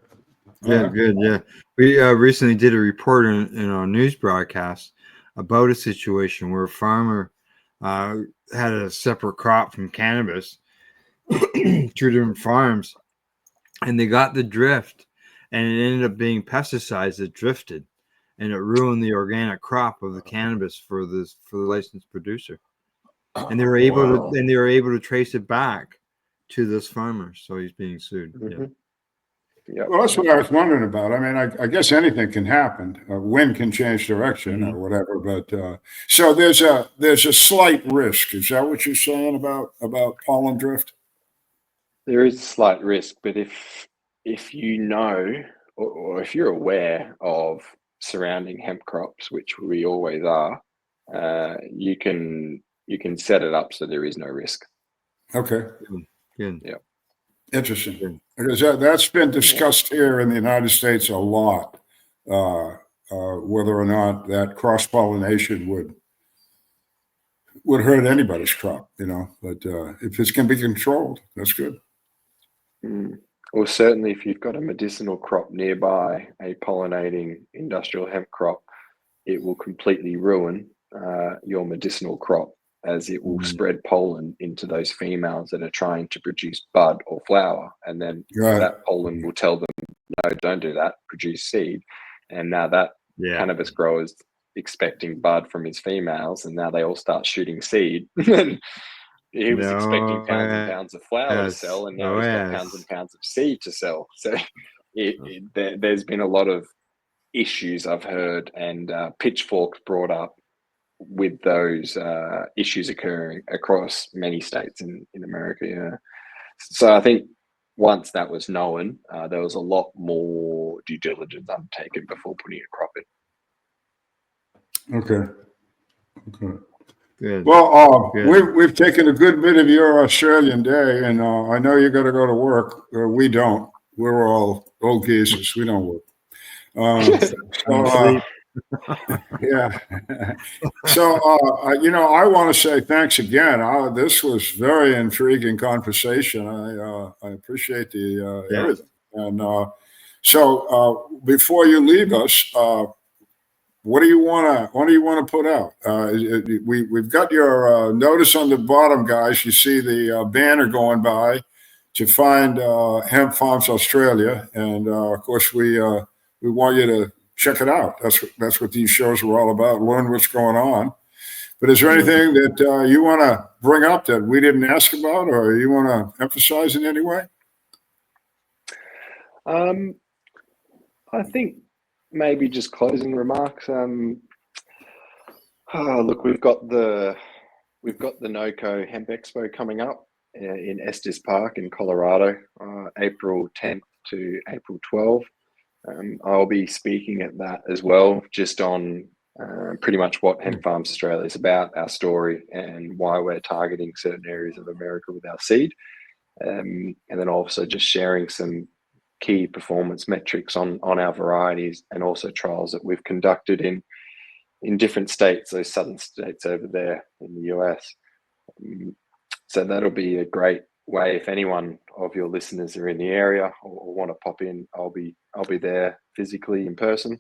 Yeah, good. Yeah, we recently did a report in our news broadcast about a situation where a farmer had a separate crop from cannabis, 2 different farms, and they got the drift, and it ended up being pesticides that drifted, and it ruined the organic crop of the cannabis for the licensed producer. And they were able to trace it back to this farmer, so he's being sued. Mm-hmm. Yeah. Well, that's what I was wondering about. I mean, I guess anything can happen. Wind can change direction or whatever. But so there's a slight risk. Is that what you're saying about pollen drift? There is a slight risk, but if you know or if you're aware of surrounding hemp crops, which we always are, you can set it up so there is no risk. Okay. Good. Yeah. Interesting. Because that's been discussed here in the United States a lot, whether or not that cross-pollination would hurt anybody's crop, but if it can be controlled, that's good. Well, certainly if you've got a medicinal crop nearby, a pollinating industrial hemp crop, it will completely ruin your medicinal crop, as it will spread pollen into those females that are trying to produce bud or flower. And then that pollen will tell them, no, don't do that, produce seed. And now that cannabis grower is expecting bud from his females, and now they all start shooting seed. He was expecting pounds and pounds of flower to sell, and now he's got pounds and pounds of seed to sell. So there's been a lot of issues I've heard, and pitchforks brought up with those issues occurring across many states in America. Yeah. So I think once that was known, there was a lot more due diligence undertaken before putting a crop in. Okay. Good. Well, we've taken a good bit of your Australian day, and I know you got to go to work. We don't. We're all old geezers. We don't work. So, yeah. So, I want to say thanks again. This was very intriguing conversation. I appreciate the everything. And so, before you leave us, what do you want to put out? We've got your notice on the bottom, guys. You see the banner going by to find Hemp Farms Australia, and of course we want you to check it out. That's what these shows are all about. Learn what's going on. But is there anything that you want to bring up that we didn't ask about, or you want to emphasize in any way? I think maybe just closing remarks. Look, we've got the NOCO Hemp Expo coming up in Estes Park in Colorado, April 10th to April 12th. I'll be speaking at that as well, just on pretty much what Hemp Farms Australia is about, our story, and why we're targeting certain areas of America with our seed. And then also just sharing some key performance metrics on our varieties, and also trials that we've conducted in different states, those southern states over there in the US. So that'll be a great way, if anyone of your listeners are in the area or want to pop in, I'll be there physically in person.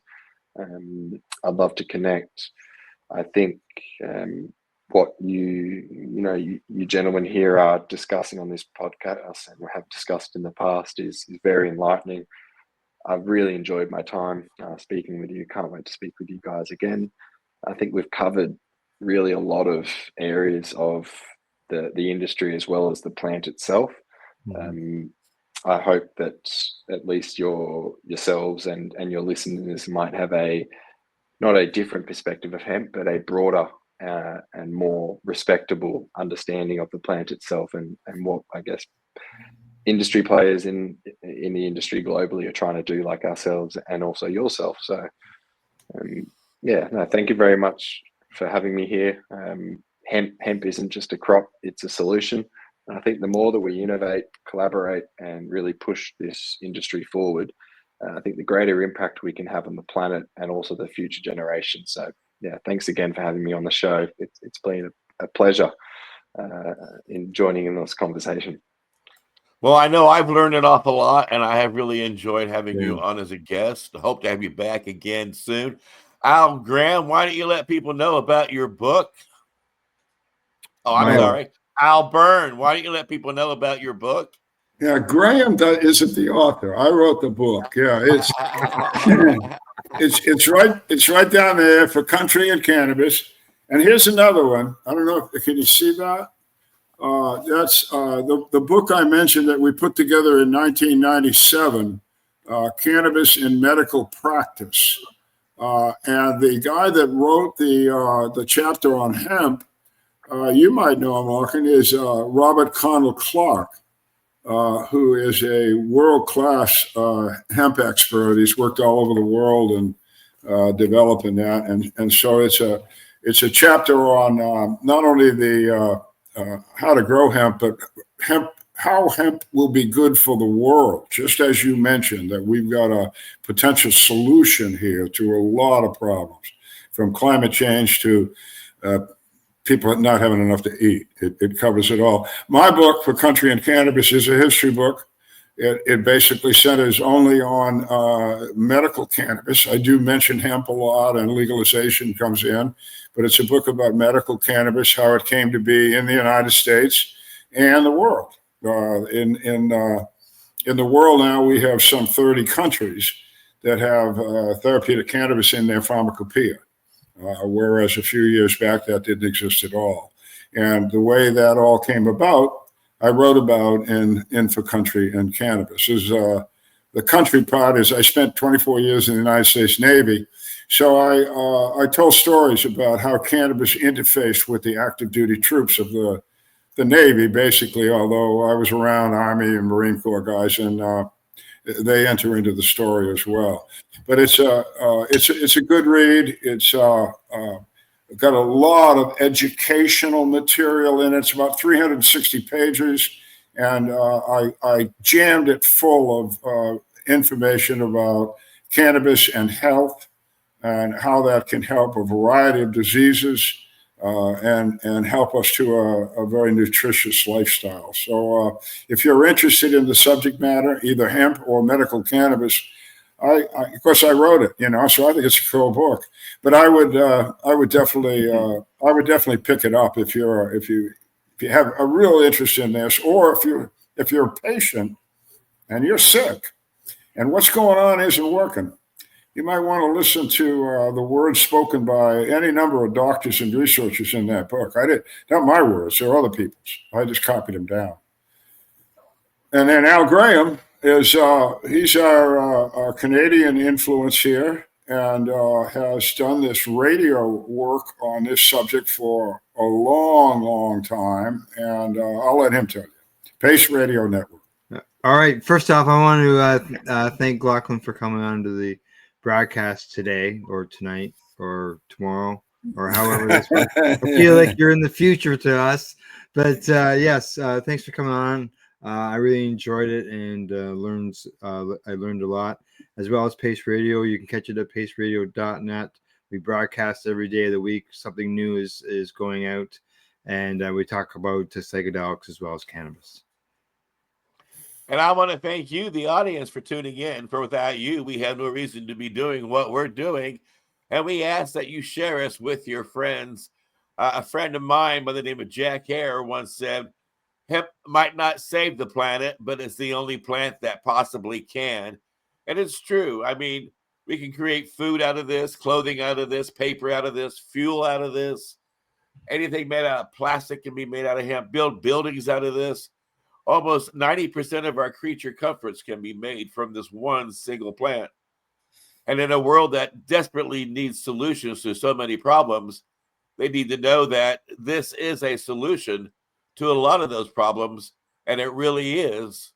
I'd love to connect. I think what you gentlemen here are discussing on this podcast, and have discussed in the past, is very enlightening. I've really enjoyed my time speaking with you. Can't wait to speak with you guys again. I think we've covered really a lot of areas of the industry as well as the plant itself. I hope that at least yourselves and your listeners might have not a different perspective of hemp, but a broader and more respectable understanding of the plant itself, and what, I guess, industry players in the industry globally are trying to do, like ourselves and also yourself. So thank you very much for having me here. Hemp isn't just a crop, it's a solution. And I think the more that we innovate, collaborate, and really push this industry forward, I think the greater impact we can have on the planet and also the future generations. So thanks again for having me on the show. It's been a pleasure in joining in this conversation. Well, I know I've learned an awful lot, and I have really enjoyed having you on as a guest. I hope to have you back again soon. Al Graham, why don't you let people know about your book? Oh, I'm sorry. Al Byrne, why don't you let people know about your book? Yeah, Graham isn't the author. I wrote the book. Yeah, it's right down there for country and cannabis. And here's another one. I don't know can you see that? That's the book I mentioned that we put together in 1997, Cannabis in Medical Practice. And the guy that wrote the chapter on hemp, you might know him, Larkin, is Robert Connell Clark, who is a world-class hemp expert. He's worked all over the world and developing that. And so it's a chapter on not only the how to grow hemp, but how hemp will be good for the world. Just as you mentioned, that we've got a potential solution here to a lot of problems, from climate change to people not having enough to eat. It covers it all. My book, For Country and Cannabis, is a history book. It basically centers only on medical cannabis. I do mention hemp a lot, and legalization comes in, but it's a book about medical cannabis, how it came to be in the United States and the world. In the world now, we have some 30 countries that have therapeutic cannabis in their pharmacopoeia, whereas a few years back that didn't exist at all. And the way that all came about, I wrote about in For Country and Cannabis. The country part is I spent 24 years in the United States Navy, so I told stories about how cannabis interfaced with the active duty troops of the Navy, basically, although I was around Army and Marine Corps guys, and they enter into the story as well. But it's a good read. It's got a lot of educational material in it. It's about 360 pages, and I jammed it full of information about cannabis and health and how that can help a variety of diseases and help us to a very nutritious lifestyle. So if you're interested in the subject matter, either hemp or medical cannabis, of course I wrote it, so I think it's a cool book. But I would definitely pick it up if you have a real interest in this, or if you're a patient and you're sick and what's going on isn't working. You might want to listen to the words spoken by any number of doctors and researchers in that book. Not my words, they're other people's. I just copied them down. And then Al Graham he's our Canadian influence here, and has done this radio work on this subject for a long, long time. And I'll let him tell you. Pace Radio Network. All right. First off, I want to thank Lauchlan for coming on to the broadcast today or tonight or tomorrow or however this works. I feel like you're in the future to us, but yes, thanks for coming on. I really enjoyed it and I learned a lot, as well as Pace Radio. You can catch it at paceradio.net. We broadcast every day of the week. Something new is going out, and we talk about psychedelics as well as cannabis. And I want to thank you, the audience, for tuning in. For without you, we have no reason to be doing what we're doing. And we ask that you share us with your friends. A friend of mine by the name of Jack Hare once said, hemp might not save the planet, but it's the only plant that possibly can. And it's true. I mean, we can create food out of this, clothing out of this, paper out of this, fuel out of this. Anything made out of plastic can be made out of hemp. Build buildings out of this. Almost 90% of our creature comforts can be made from this one single plant. And in a world that desperately needs solutions to so many problems, they need to know that this is a solution to a lot of those problems, and it really is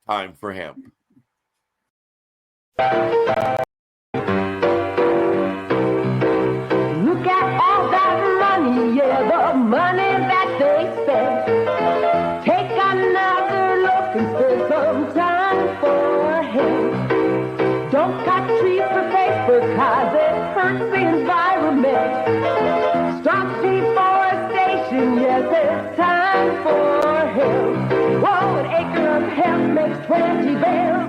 time for hemp. Look at all that money, yeah, the money that they spend. Take another look and spend some time for him. Don't cut trees for paper, cause it hurts the environment. Stop deforestation, yes, it's time for hemp. Whoa, an acre of hemp makes 20 bales.